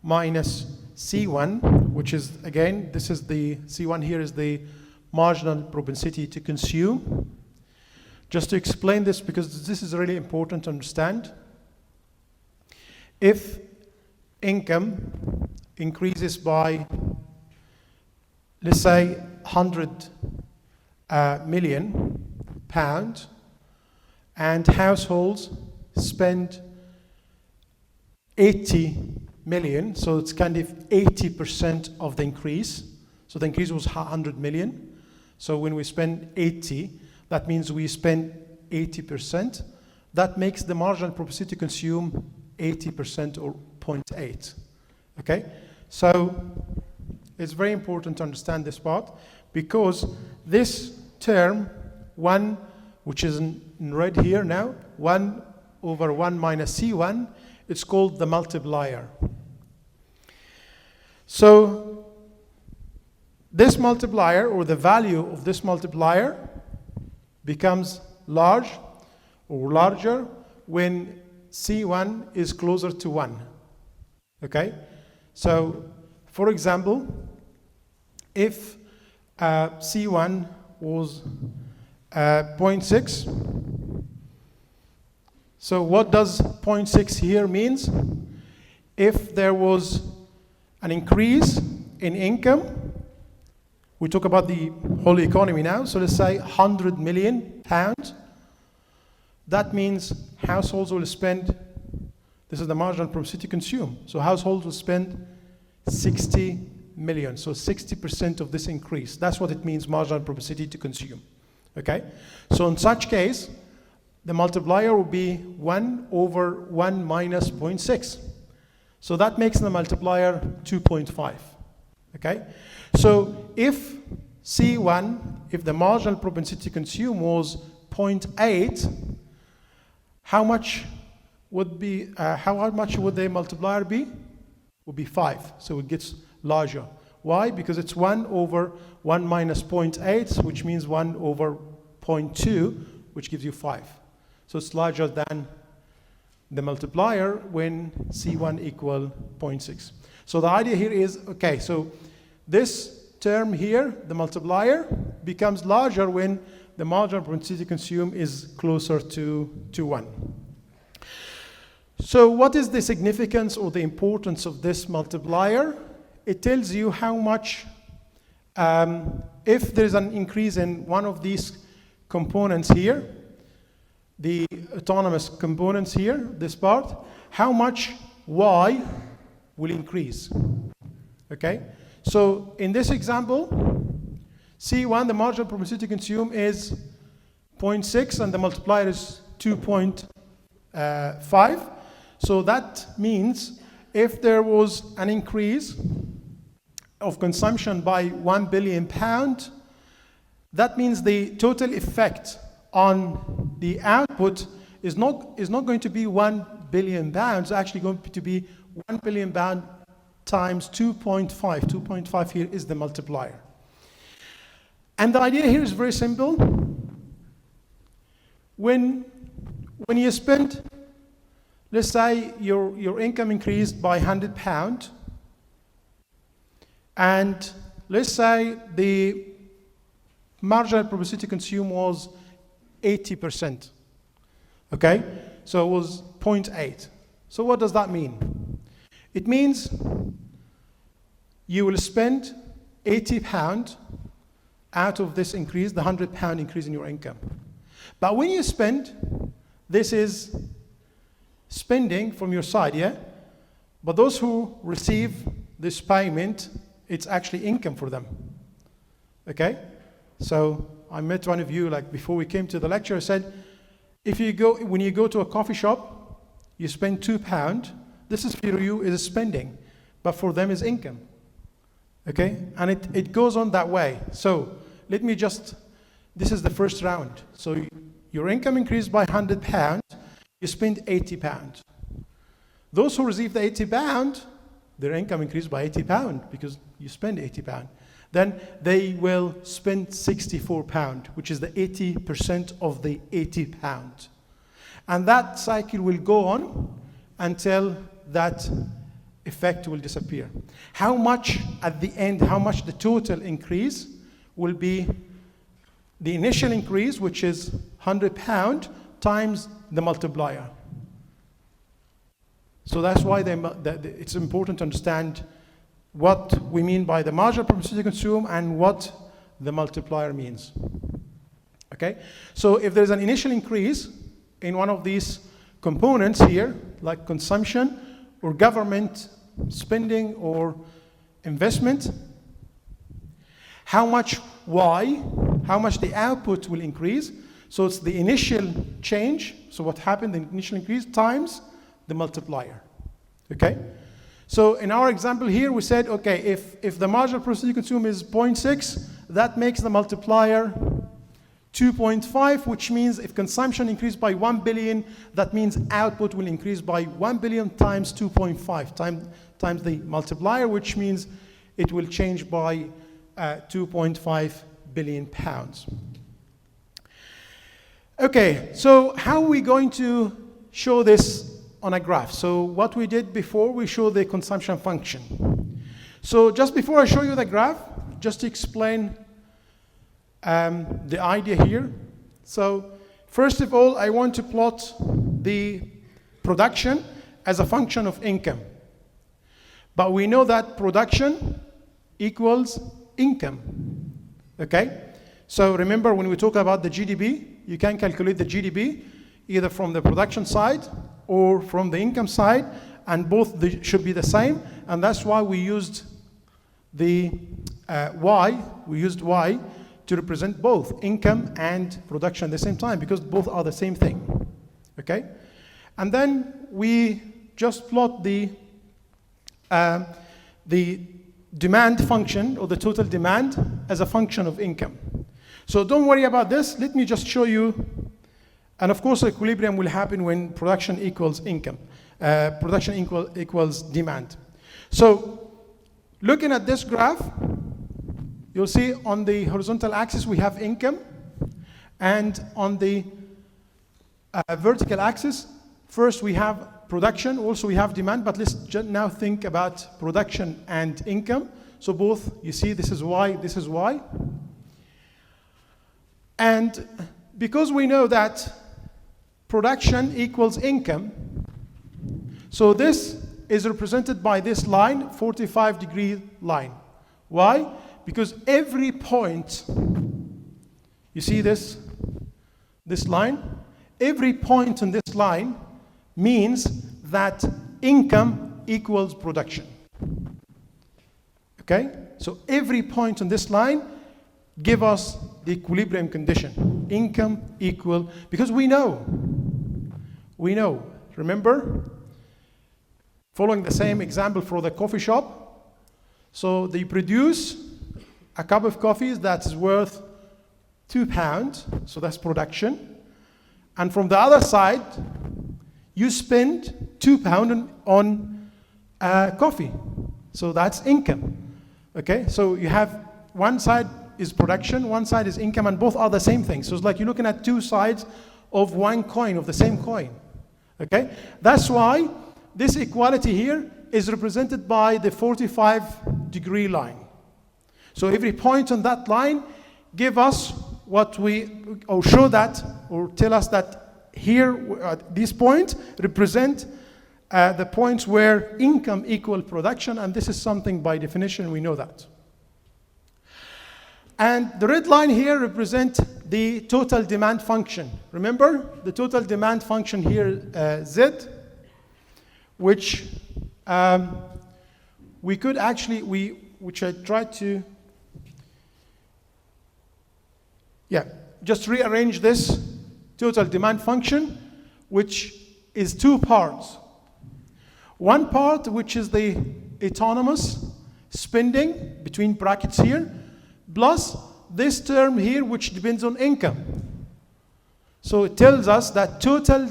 minus C1, which is, again, this is the C1 here is the marginal propensity to consume. Just to explain this, because this is really important to understand. If income increases by, let's say, 100 million pounds, and households spend 80 million, so it's kind of 80% of the increase. So the increase was 100 million. So when we spend 80, that means we spend 80%. That makes the marginal propensity to consume 80% or 0.8. Okay? So it's very important to understand this part, because this term, 1, which is in red here now, 1 over 1 minus C1, it's called the multiplier. So this multiplier, or the value of this multiplier, becomes large or larger when C1 is closer to 1. Okay? So, for example, if C1 was 0.6, so what does 0.6 here means? If there was an increase in income, we talk about the whole economy now, so let's say 100 million pounds, that means households will spend, this is the marginal propensity to consume, so households will spend 60 million, so 60% of this increase. That's what it means, marginal propensity to consume. Okay? So in such case, the multiplier will be 1 over 1 minus 0.6. So that makes the multiplier 2.5. Okay? So if C1, if the marginal propensity to consume was 0.8, how much would the multiplier be? Would be 5. So it gets larger. Why? Because it's 1 over 1 minus 0.8, which means 1 over 0.2, which gives you 5. So it's larger than the multiplier when C1 equal 0.6. So the idea here is, okay, so this term here, the multiplier, becomes larger when the marginal propensity to consume is closer to 1. So what is the significance or the importance of this multiplier? It tells you how much, if there's an increase in one of these components here, the autonomous components here, this part, how much Y will increase. Okay? So in this example, C1, the marginal propensity to consume is 0.6 and the multiplier is 2.5. So that means if there was an increase of consumption by 1 billion pound, that means the total effect on the output is not going to be 1 billion pounds, actually going to be 1 billion pound times 2.5. 2.5 here is the multiplier. And the idea here is very simple. When you spend, let's say your income increased by £100, and let's say the marginal propensity to consume was 80%. Okay, so it was 0.8. So what does that mean? It means you will spend £80 out of this increase, the £100 increase in your income. But when you spend, this is spending from your side, yeah? But those who receive this payment, it's actually income for them. Okay? So I met one of you, like before we came to the lecture, I said, when you go to a coffee shop, you spend £2, this is for you is spending, but for them is income. Okay? And it goes on that way. So let me just, this is the first round. So your income increased by £100, you spend £80. Those who receive the £80, their income increased by £80 because you spend £80. Then they will spend £64, which is the 80% of the £80. And that cycle will go on until that effect will disappear. How much at the end, how much the total increase will be the initial increase, which is £100 times the multiplier. So that's why it's important to understand what we mean by the marginal propensity to consume and what the multiplier means. Okay? So if there's an initial increase in one of these components here, like consumption or government spending or investment, how much Y, how much the output will increase. So it's the initial change, so what happened, the initial increase, times the multiplier. Okay? So in our example here, we said, okay, if the marginal propensity to consume is 0.6, that makes the multiplier 2.5, which means if consumption increased by 1 billion, that means output will increase by 1 billion times 2.5 times the multiplier, which means it will change by 2.5 billion pounds. Okay, so how are we going to show this on a graph? So what we did before, we showed the consumption function. So just before I show you the graph, just to explain the idea here. So first of all, I want to plot the production as a function of income. But we know that production equals income. Okay? So remember when we talk about the GDP, you can calculate the GDP either from the production side or from the income side, and both should be the same, and that's why we used the Y to represent both income and production at the same time, because both are the same thing. Okay? And then we just plot the demand function, or the total demand, as a function of income. So don't worry about this. Let me just show you. And of course, equilibrium will happen when production equals income. Production equals demand. So looking at this graph, you'll see on the horizontal axis we have income, and on the vertical axis, first we have production, also we have demand, but let's now think about production and income. So both, you see, this is Y, this is Y. And because we know that production equals income, so this is represented by this line, 45-degree line. Why? Because every point, you see this line? Every point on this line means that income equals production. Okay? So every point on this line give us the equilibrium condition. Income equal, because we know, remember? Following the same example for the coffee shop. So they produce a cup of coffee that is worth £2, so that's production. And from the other side, you spend £2 on coffee. So that's income. Okay, so you have one side is production, one side is income, and both are the same thing. So it's like you're looking at two sides of one coin, of the same coin. Okay? That's why this equality here is represented by the 45-degree line. So every point on that line give us what or show that, or tell us that here, these points represent the points where income equal production, and this is something by definition, we know that. And the red line here represents the total demand function. Remember, the total demand function here, Z, which we could actually, which I tried to, just rearrange this total demand function, which is two parts. One part, which is the autonomous spending, between brackets here, plus this term here, which depends on income. So it tells us that total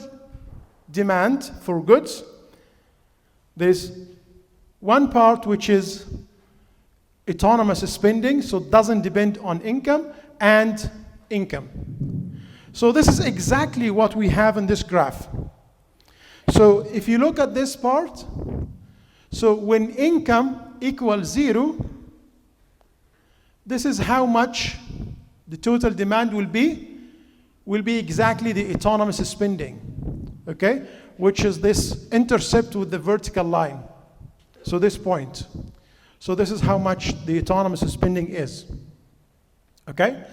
demand for goods, there's one part which is autonomous spending, so it doesn't depend on income, and income. So this is exactly what we have in this graph. So if you look at this part, so when income equals 0, this is how much the total demand will be exactly the autonomous spending, okay? Which is this intercept with the vertical line. So this point. So this is how much the autonomous spending is, okay?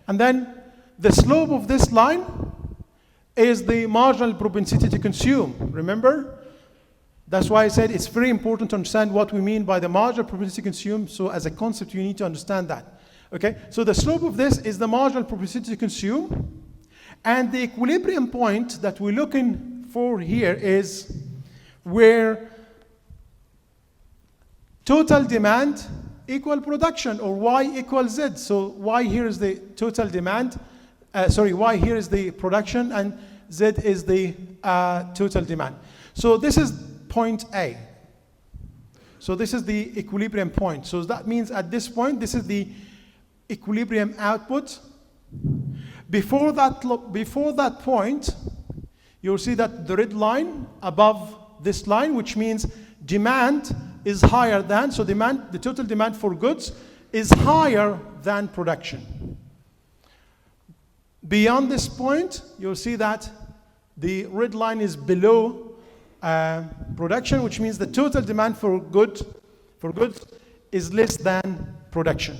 And then the slope of this line is the marginal propensity to consume, remember? That's why I said it's very important to understand what we mean by the marginal propensity to consume. So as a concept, you need to understand that. Okay? So the slope of this is the marginal propensity to consume. And the equilibrium point that we're looking for here is where total demand equal production, or Y equals Z. So Y here is the total demand. Y here is the production, and Z is the total demand. So this is point A. So this is the equilibrium point. So that means at this point, this is the equilibrium output. Before that point, you'll see that the red line above this line, which means demand is higher than, so the total demand for goods is higher than production. Beyond this point, you'll see that the red line is below production, which means the total demand for goods is less than production.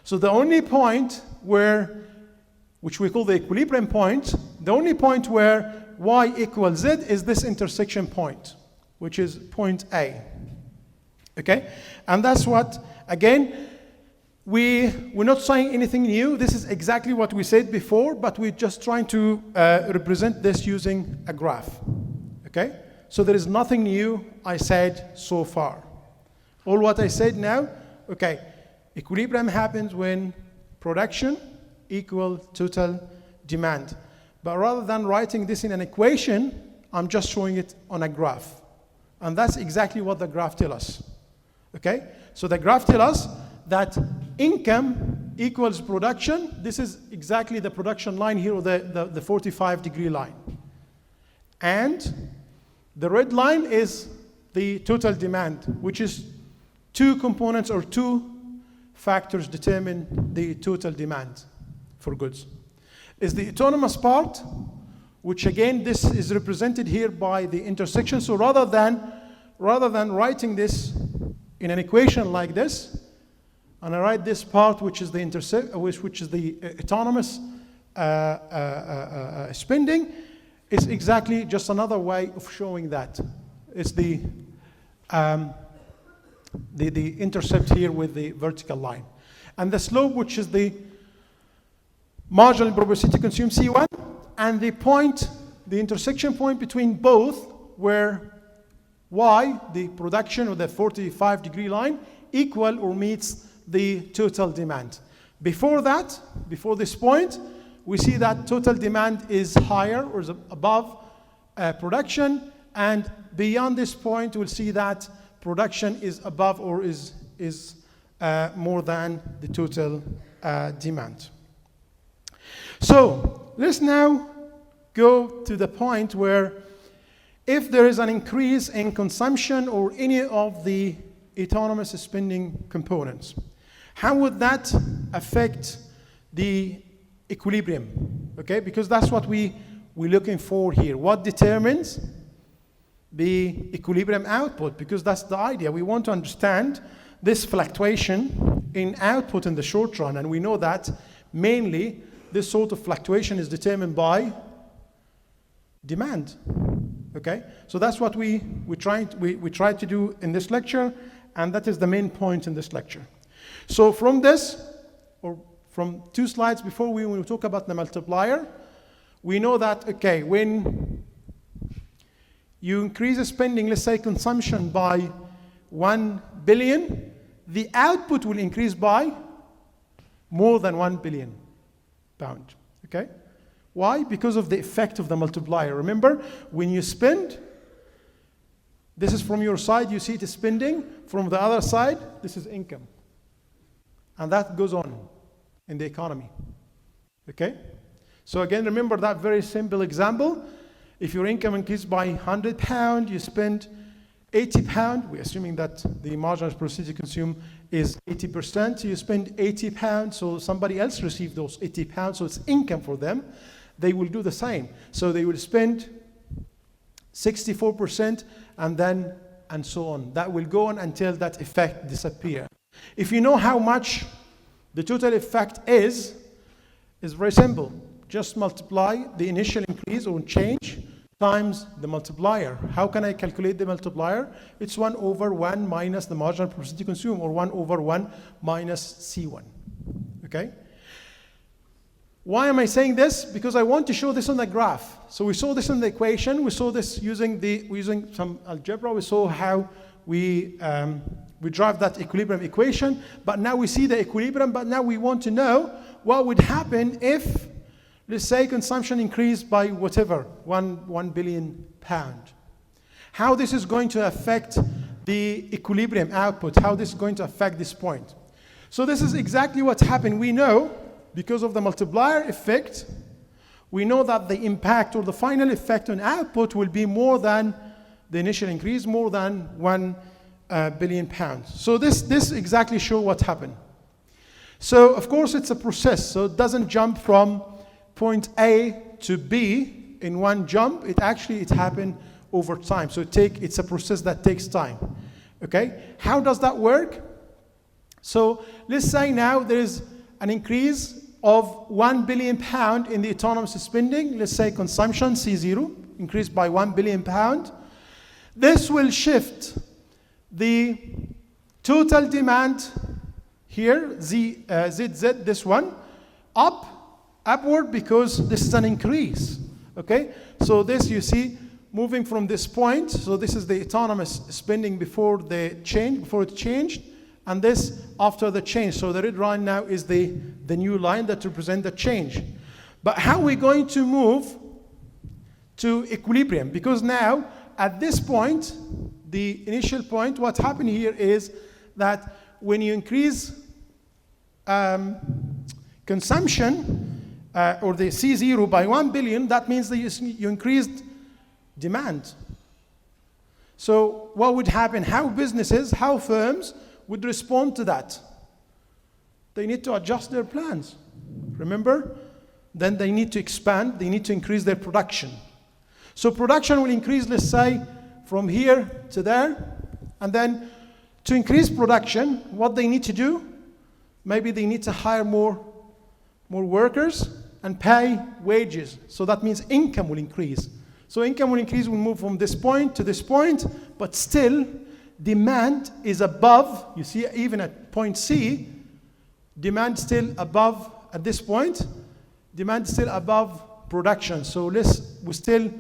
So the only point which we call the equilibrium point, the only point where Y equals Z is this intersection point, which is point A. Okay? And that's what, again, we're not saying anything new. This is exactly what we said before, but we're just trying to represent this using a graph. Okay? So there is nothing new I said so far. All what I said now, okay, equilibrium happens when production equal total demand. But rather than writing this in an equation, I'm just showing it on a graph. And that's exactly what the graph tells us. Okay? So the graph tells us that income equals production. This is exactly the production line here, or the 45-degree line. And the red line is the total demand, which is two components or two factors determine the total demand for goods. Is the autonomous part, which again, this is represented here by the intersection. So rather than writing this in an equation like this, and I write this part, which is the which is the autonomous spending, it's exactly just another way of showing that. It's the intercept here with the vertical line. And the slope, which is the marginal propensity to consume C1, and the point, the intersection point between both, where Y, the production of the 45-degree line, equal or meets the total demand. Before that, before this point, we see that total demand is higher or is above production, and beyond this point, we'll see that production is above or is more than the total demand. So let's now go to the point where if there is an increase in consumption or any of the autonomous spending components. How would that affect the equilibrium? Okay, because that's what we're looking for here. What determines the equilibrium output? Because that's the idea. We want to understand this fluctuation in output in the short run, and we know that mainly this sort of fluctuation is determined by demand. Okay, so that's what we try to do in this lecture, and that is the main point in this lecture. So from this, or from 2 slides before, when we talk about the multiplier, we know that, okay, when you increase the spending, let's say consumption by 1 billion, the output will increase by more than 1 billion pound, okay? Why? Because of the effect of the multiplier. Remember, when you spend, this is from your side, you see it is spending. From the other side, this is income. And that goes on in the economy, okay? So again, remember that very simple example. If your income increased by £100, you spend £80. We're assuming that the marginal propensity to consume is 80%. So you spend £80, so somebody else received those £80, so it's income for them. They will do the same. So they will spend 64%, and so on. That will go on until that effect disappears. If you know how much the total effect is very simple. Just multiply the initial increase or change times the multiplier. How can I calculate the multiplier? It's 1 over 1 minus the marginal propensity to consume, or 1 over 1 minus C1. Okay? Why am I saying this? Because I want to show this on the graph. So we saw this in the equation. We saw this using some algebra. We saw how we drive that equilibrium equation. But now we see the equilibrium. But now we want to know what would happen if, let's say, consumption increased by whatever, 1 billion pound. How this is going to affect the equilibrium output. How this is going to affect this point. So this is exactly what happened. We know, because of the multiplier effect, we know that the impact or the final effect on output will be more than the initial increase, more than 1 billion pounds. So this exactly shows what happened. So of course it's a process, so it doesn't jump from point A to B in one jump. It happened over time. So it's a process that takes time. Okay? How does that work? So let's say now there is an increase of 1 billion pound in the autonomous spending. Let's say consumption, C0, increased by 1 billion pound. This will shift the total demand here, ZZ, this one, upward, because this is an increase. Okay? So this, you see, moving from this point, so this is the autonomous spending before it changed, and this after the change. So the red line now is the new line that represents the change. But how are we going to move to equilibrium? Because now, at this point, the initial point, what happened here is that when you increase consumption, or the C0 by 1 billion, that means that you increased demand. So what would happen? How businesses, how firms would respond to that? They need to adjust their plans. Remember? Then they need to expand, they need to increase their production. So production will increase, let's say, from here to there. And then to increase production, what they need to do, maybe they need to hire more workers and pay wages. So that means income will increase. So income will increase, will move from this point to this point, but still demand is above. You see, even at point C, demand still above at this point. Demand still above production. So we're still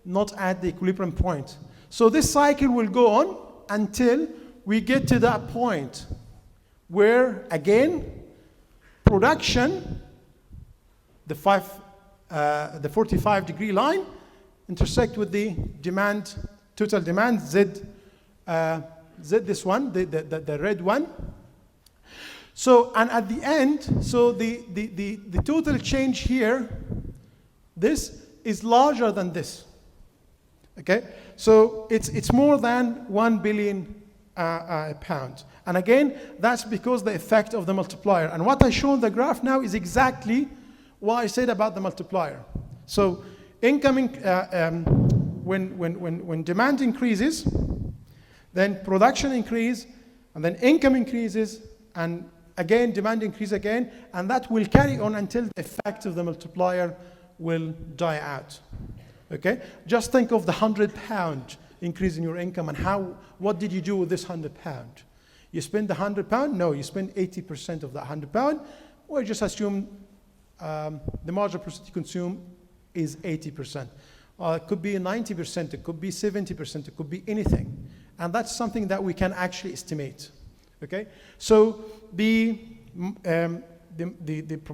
not at the equilibrium point. So this cycle will go on until we get to that point where, again, production, the 45-degree line, intersect with the demand, total demand, Z, this one, the red one. So, and at the end, so the total change here, this is larger than this. Okay, so it's more than 1 billion pounds. And again, that's because the effect of the multiplier. And what I show in the graph now is exactly what I said about the multiplier. So incoming, when demand increases, then production increase, and then income increases, and again demand increase again, and that will carry on until the effect of the multiplier will die out. Okay, just think of the £100 increase in your income, and what did you do with this £100? You spend the £100? No, you spend 80% of that £100. Well, just assume the marginal propensity consume is 80%. It could be 90%, it could be 70%, it could be anything. And that's something that we can actually estimate. Okay? So the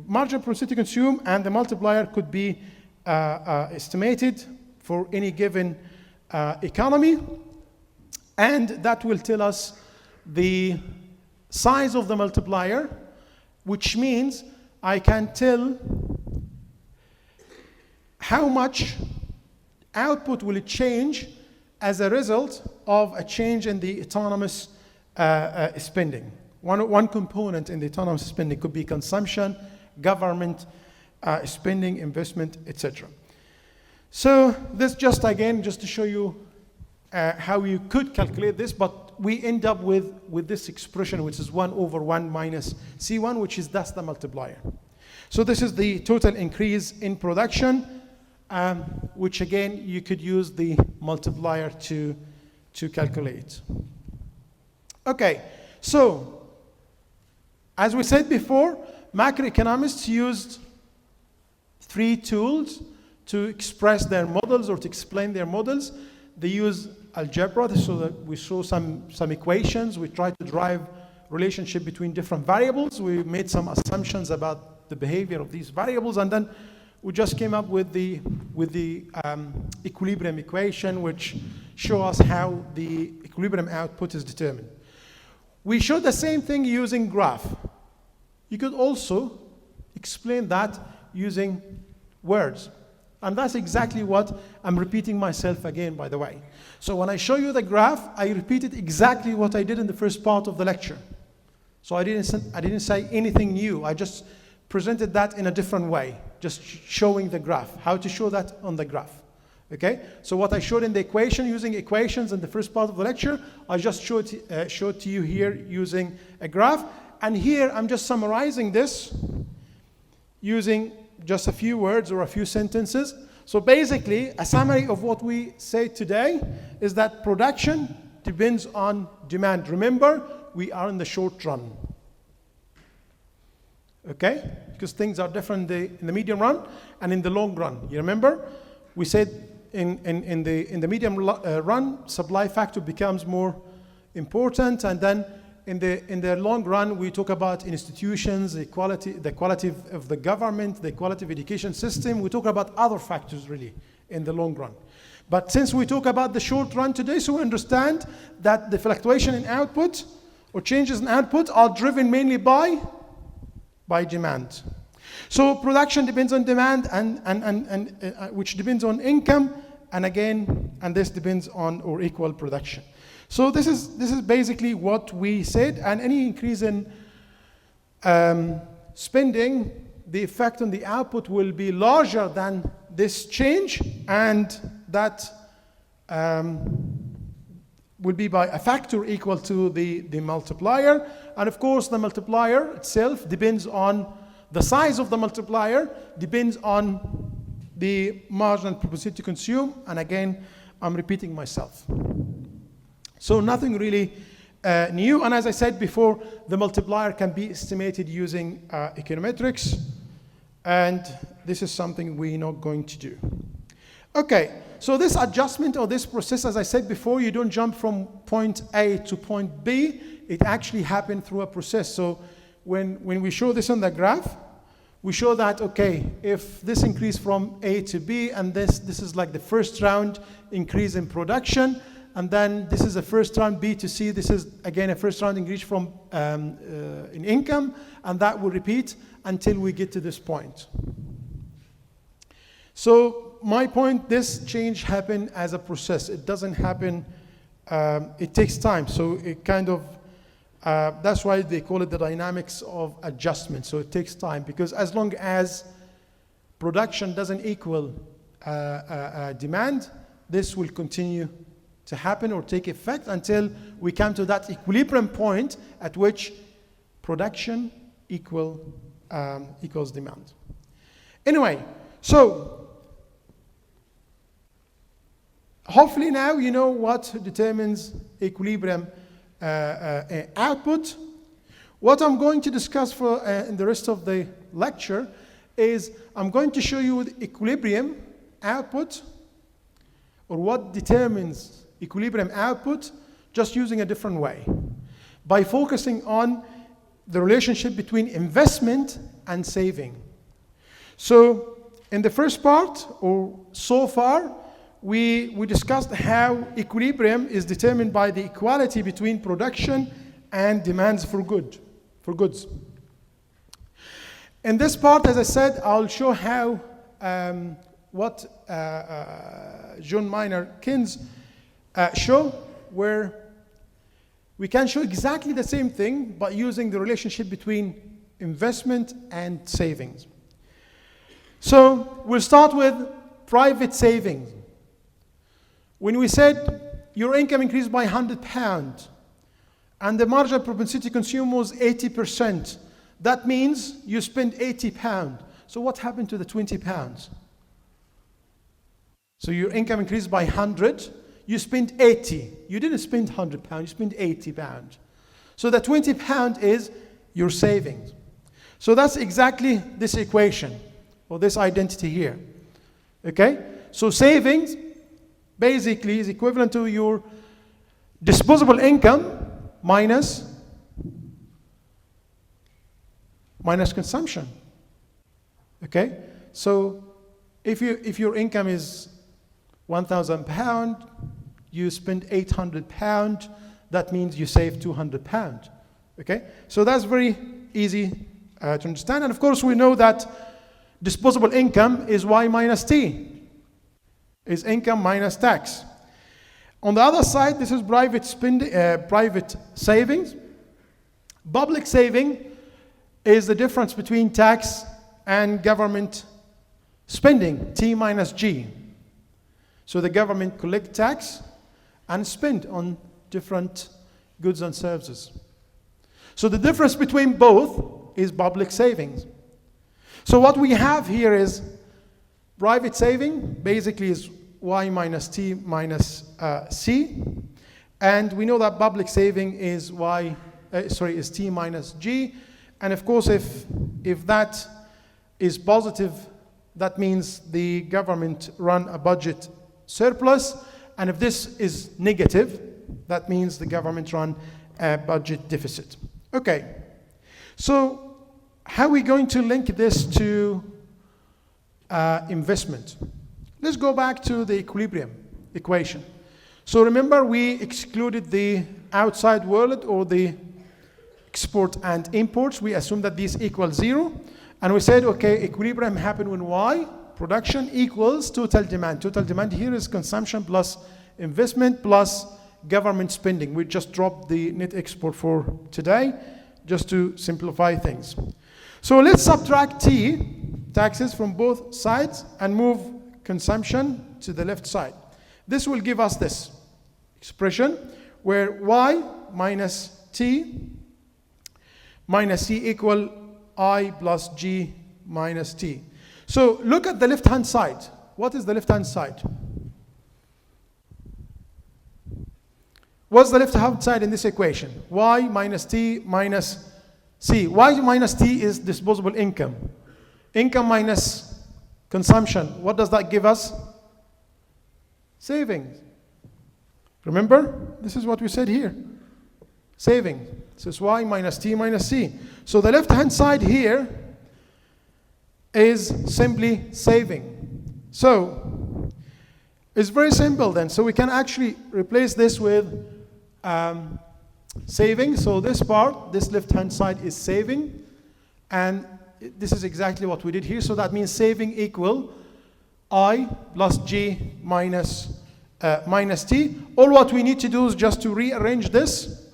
marginal propensity consume and the multiplier could be estimated for any given economy, and that will tell us the size of the multiplier, which means I can tell how much output will it change as a result of a change in the autonomous spending. One component in the autonomous spending could be consumption, government spending, investment, etc. So this just to show you how you could calculate this, but we end up with this expression, which is 1 over 1 minus C1, that's the multiplier. So this is the total increase in production, which again, you could use the multiplier to calculate. Okay, so as we said before, macroeconomists used 3 tools to express their models or to explain their models. They use algebra, so that we show some equations. We try to drive relationship between different variables. We made some assumptions about the behavior of these variables, and then we just came up with the equilibrium equation, which show us how the equilibrium output is determined. We showed the same thing using graph. You could also explain that using words. And that's exactly what I'm repeating myself again, by the way. So when I show you the graph, I repeated exactly what I did in the first part of the lecture. So I didn't say anything new. I just presented that in a different way, just showing the graph, how to show that on the graph. Okay? So what I showed in the equation, using equations in the first part of the lecture, I just showed to you here using a graph. And here I'm just summarizing this using just a few words or a few sentences. So basically, a summary of what we say today is that production depends on demand. Remember, we are in the short run. Okay? Because things are different in the medium run and in the long run. You remember? We said in the medium run, supply factor becomes more important, and then in the long run, we talk about institutions, the quality of the government, the quality of education system. We talk about other factors really in the long run. But since we talk about the short run today, so we understand that the fluctuation in output or changes in output are driven mainly by demand. So production depends on demand, and which depends on income, and this depends on or equal production. So this is basically what we said, and any increase in spending, the effect on the output will be larger than this change, and that will be by a factor equal to the multiplier. And of course, the multiplier itself depends on the size of the multiplier, depends on the marginal propensity to consume, and again, I'm repeating myself. So nothing really new, and as I said before, the multiplier can be estimated using econometrics, and this is something we're not going to do. Okay, so this adjustment or this process, as I said before, you don't jump from point A to point B. It actually happened through a process. So when we show this on the graph, we show that, okay, if this increase from A to B, and this is like the first round increase in production, and then this is a first round B to C. This is, again, a first round increase from in income, and that will repeat until we get to this point. So my point, this change happen as a process. It doesn't happen, it takes time. So it kind of, that's why they call it the dynamics of adjustment. So it takes time, because as long as production doesn't equal demand, this will continue to happen or take effect until we come to that equilibrium point at which production equals demand. Anyway, so hopefully now you know what determines equilibrium output. What I'm going to discuss for in the rest of the lecture is I'm going to show you the equilibrium output, or what determines equilibrium output, just using a different way, by focusing on the relationship between investment and saving. So in the first part, or so far, we discussed how equilibrium is determined by the equality between production and demands for goods. In this part, as I said, I'll show how what John Maynard Keynes show, where we can show exactly the same thing but using the relationship between investment and savings. So we'll start with private savings. When we said your income increased by £100 and the marginal propensity consumed was 80%, that means you spend £80. So what happened to the £20? So your income increased by 100, you spent 80. You didn't spend £100, you spent £80. So the £20 is your savings. So that's exactly this equation, or this identity here. Okay? So savings basically is equivalent to your disposable income minus consumption. Okay? So if your income is £1,000, you spend £800, that means you save £200. Okay? So that's very easy to understand. And of course, we know that disposable income is Y minus T, is income minus tax. On the other side, this is private savings. Public saving is the difference between tax and government spending, T minus G. So the government collect tax and spend on different goods and services. So the difference between both is public savings. So what we have here is private saving, basically is Y minus T minus C. And we know that public saving is is T minus G. And of course, if that is positive, that means the government run a budget surplus. And if this is negative, that means the government run a budget deficit. Okay, so how are we going to link this to investment? Let's go back to the equilibrium equation. So remember, we excluded the outside world, or the export and imports. We assumed that these equal 0. And we said, okay, equilibrium happen when Y, production, equals total demand. Total demand here is consumption plus investment plus government spending. We just dropped the net export for today, just to simplify things. So let's subtract T, taxes, from both sides and move consumption to the left side. This will give us this expression where Y minus T minus C equal I plus G minus T. So look at the left-hand side. What is the left-hand side? What's the left-hand side in this equation? Y minus T minus C. Y minus T is disposable income. Income minus consumption. What does that give us? Savings. Remember? This is what we said here. Savings. This is Y minus T minus C. So the left-hand side here is simply saving. So it's very simple then. So we can actually replace this with saving. So this part, this left-hand side is saving. And this is exactly what we did here. So that means saving equal I plus G minus T. All what we need to do is just to rearrange this.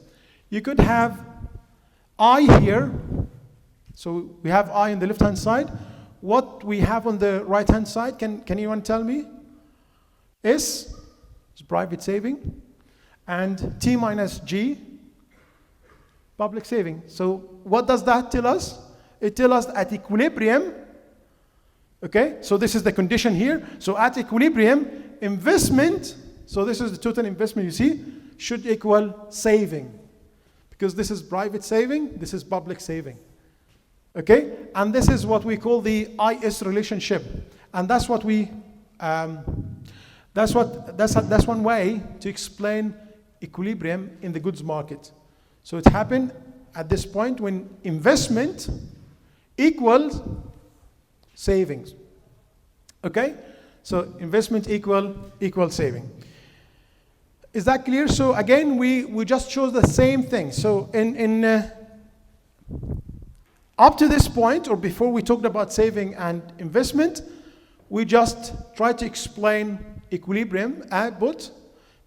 You could have I here. So we have I on the left-hand side. What we have on the right-hand side, can anyone tell me? S is private saving, and T minus G, public saving. So what does that tell us? It tells us at equilibrium, okay, so this is the condition here. So at equilibrium, investment, so this is the total investment you see, should equal saving. Because this is private saving, this is public saving. Okay, and this is what we call the IS relationship, and that's what we, that's one way to explain equilibrium in the goods market. So it happened at this point when investment equals savings. Okay, so investment equal saving. Is that clear? So again, we just chose the same thing. So up to this point, or before we talked about saving and investment, we just tried to explain equilibrium output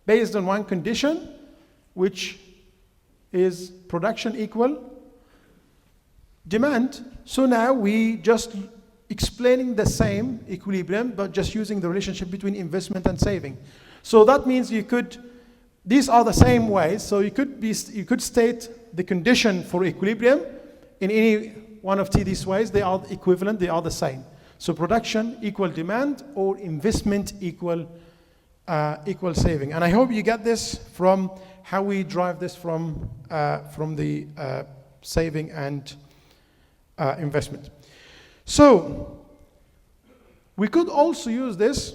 based on one condition, which is production equal demand. So now we just explaining the same equilibrium, but just using the relationship between investment and saving. So that means you could, these are the same ways. So you could state the condition for equilibrium in any one of these ways. They are equivalent, they are the same. So production equal demand, or investment equal saving. And I hope you get this from how we drive this from the saving and investment. So we could also use this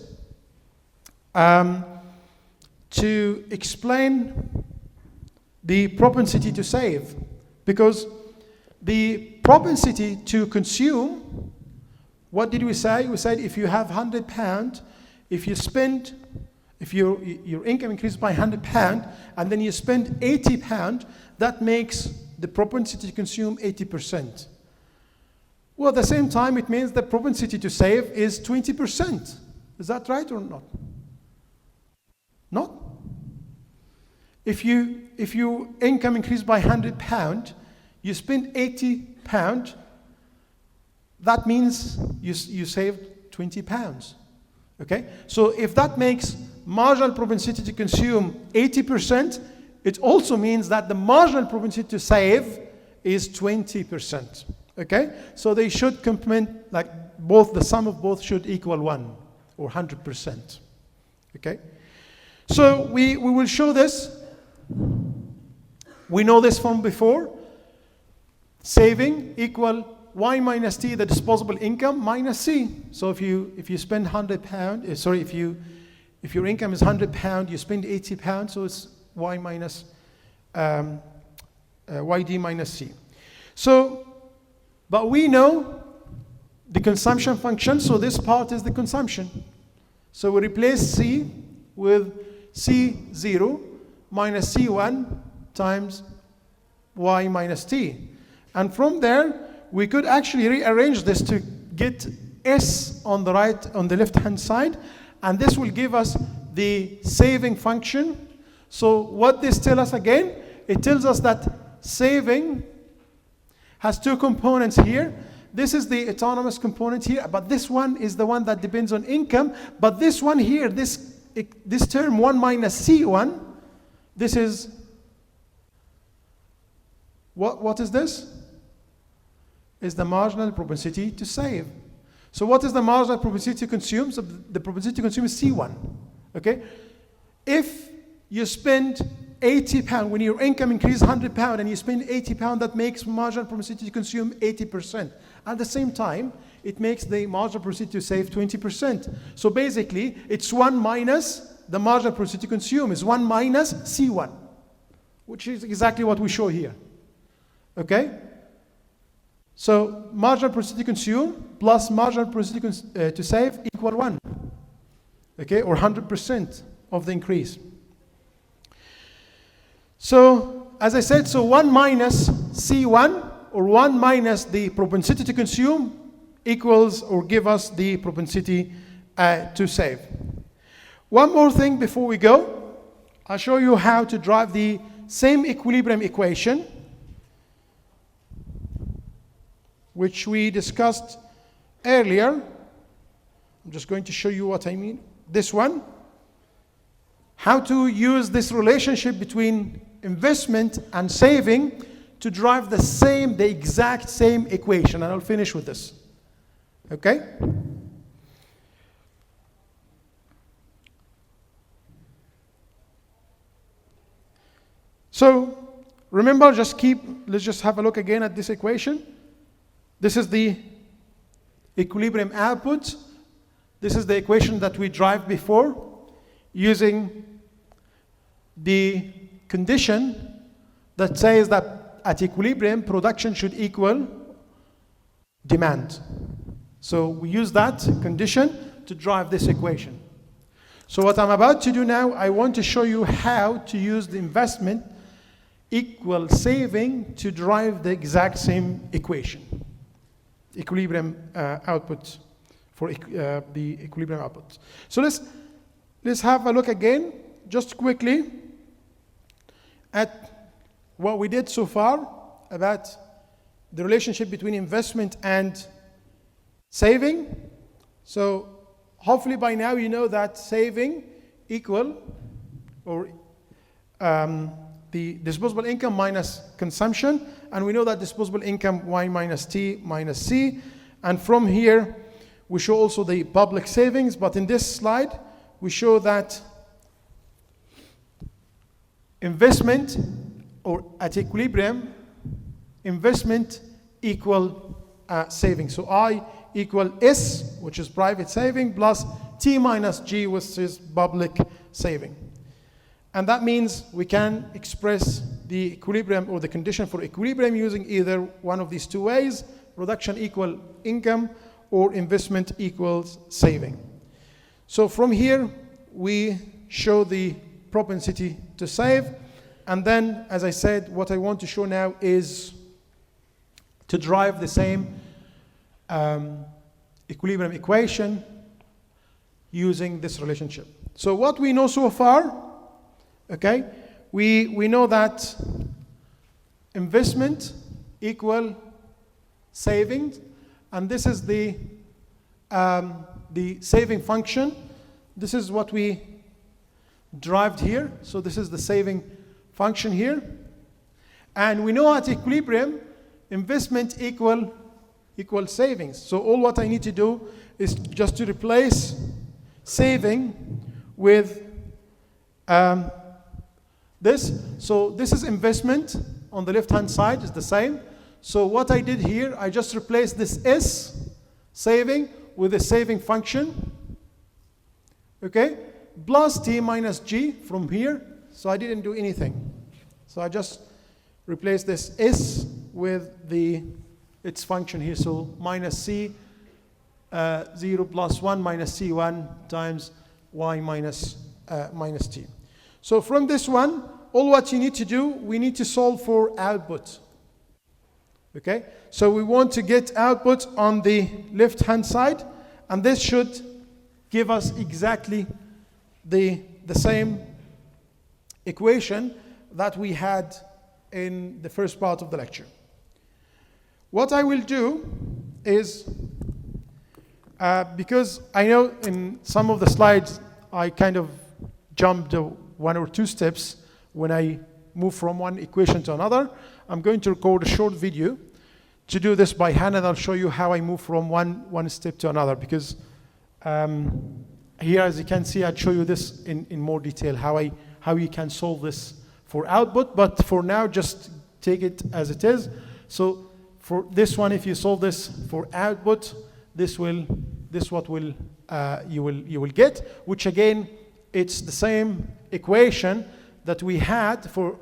to explain the propensity to save, because the propensity to consume, what did we say? We said if you have £100, if you spend, if your income increases by £100 and then you spend £80, that makes the propensity to consume 80%. Well, at the same time, it means the propensity to save is 20%. Is that right or not? Not? If your income increased by £100, you spend £80, that means you saved £20. Okay? So if that makes marginal propensity to consume 80%, it also means that the marginal propensity to save is 20%. Okay? So they should complement, like both, the sum of both should equal 1 or 100%. Okay? So we will show this. We know this from before. Saving equal Y minus T, the disposable income, minus C. So if you spend £100, sorry, if your income is £100, you spend £80, so it's Y minus YD minus C. So, but we know the consumption function, so this part is the consumption. So we replace C with C0 minus C1 times Y minus T. And from there, we could actually rearrange this to get S on the right, on the left-hand side, and this will give us the saving function. So what this tells us again, it tells us that saving has two components here. This is the autonomous component here, but this one is the one that depends on income. But this one here, this term 1 minus C1, this is, what is this? Is the marginal propensity to save. So what is the marginal propensity to consume? So the propensity to consume is C1. Okay? If you spend £80, when your income increases £100 and you spend £80, that makes marginal propensity to consume 80%. At the same time, it makes the marginal propensity to save 20%. So basically, it's 1 minus the marginal propensity to consume is 1 minus C1, which is exactly what we show here. Okay? So marginal propensity to consume plus marginal propensity to save equal 1. Okay, or 100% of the increase. So as I said, so 1 minus C1, or 1 minus the propensity to consume, equals or give us the propensity to save. One more thing before we go. I'll show you how to drive the same equilibrium equation, which we discussed earlier. I'm just going to show you what I mean. This one. How to use this relationship between investment and saving to drive the exact same equation. And I'll finish with this. Okay? So remember, let's just have a look again at this equation. This is the equilibrium output. This is the equation that we drive before using the condition that says that at equilibrium, production should equal demand. So we use that condition to drive this equation. So what I'm about to do now, I want to show you how to use the investment equal saving to drive the exact same equation. Equilibrium output for the equilibrium output. So let's have a look again, just quickly, at what we did so far about the relationship between investment and saving. So hopefully by now you know that saving equal, or the disposable income minus consumption, and we know that disposable income Y minus T minus C, and from here we show also the public savings, but in this slide we show that investment, or at equilibrium, investment equal saving. So I equal S, which is private saving, plus T minus G, which is public saving. And that means we can express the equilibrium or the condition for equilibrium using either one of these two ways: production equal income or investment equals saving. So from here we show the propensity to save, and then, as I said, what I want to show now is to drive the same equilibrium equation using this relationship. So what we know so far, okay, we know that investment equal savings, and this is the saving function. This is what we derived here. So this is the saving function here. And we know at equilibrium, investment equal savings. So all what I need to do is just to replace saving with this. So this is investment on the left-hand side, is the same. So what I did here, I just replaced this S, saving, with the saving function, okay, plus T minus G from here. So I didn't do anything. So I just replaced this S with its function here. So minus C 0 plus 1 minus C1 times Y minus T. So from this one, all what you need to do, we need to solve for output. Okay? So we want to get output on the left-hand side, and this should give us exactly the same equation that we had in the first part of the lecture. What I will do is, because I know in some of the slides I kind of jumped one or two steps when I move from one equation to another, I'm going to record a short video to do this by hand, and I'll show you how I move from one step to another, because here, as you can see, I'll show you this in more detail, how you can solve this for output, but for now, just take it as it is. So for this one, if you solve this for output, you will get, which again, it's the same equation that we had for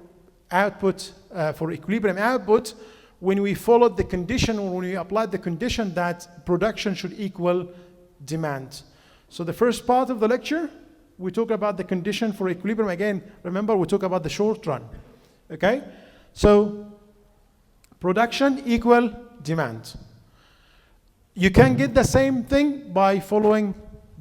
output, for equilibrium output, when we followed the condition, or when we applied the condition that production should equal demand. So the first part of the lecture, we talk about the condition for equilibrium. Again, remember, we talk about the short run. Okay? So production equal demand. You can get the same thing by following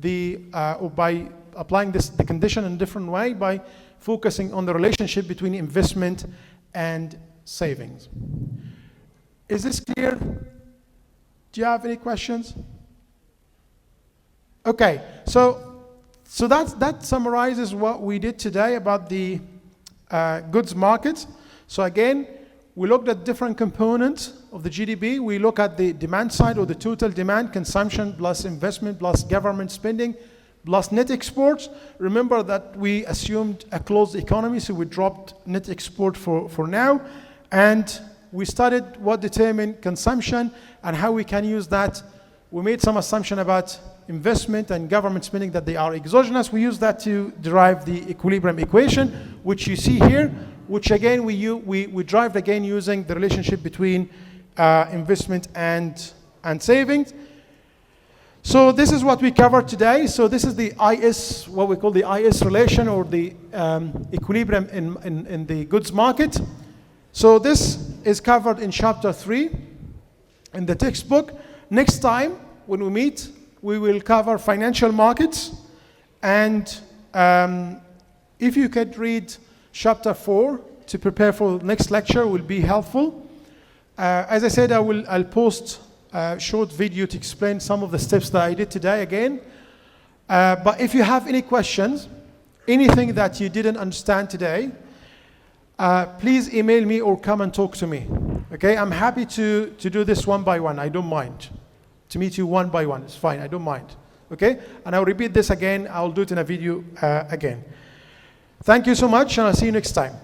or by applying the condition in a different way, by focusing on the relationship between investment and savings. Is this clear? Do you have any questions? Okay, so that summarizes what we did today about the goods market. So again, we looked at different components of the GDP. We look at the demand side, or the total demand, consumption plus investment plus government spending plus net exports. Remember that we assumed a closed economy, so we dropped net export for now. And we studied what determined consumption and how we can use that. We made some assumption about investment and government spending, that they are exogenous. We use that to derive the equilibrium equation, which you see here, which again we derived again using the relationship between investment and savings. So this is what we covered today. So this is the IS, what we call the IS relation, or the equilibrium in the goods market. So this is covered in chapter 3 in the textbook. Next time when we meet, we will cover financial markets. And if you could read chapter 4 to prepare for the next lecture, will be helpful. As I said, I'll post a short video to explain some of the steps that I did today again. But if you have any questions, anything that you didn't understand today, please email me or come and talk to me. Okay, I'm happy to do this one by one. I don't mind. To meet you one by one, it's fine. I don't mind. Okay, and I'll repeat this again. I'll do it in a video again. Thank you so much, and I'll see you next time.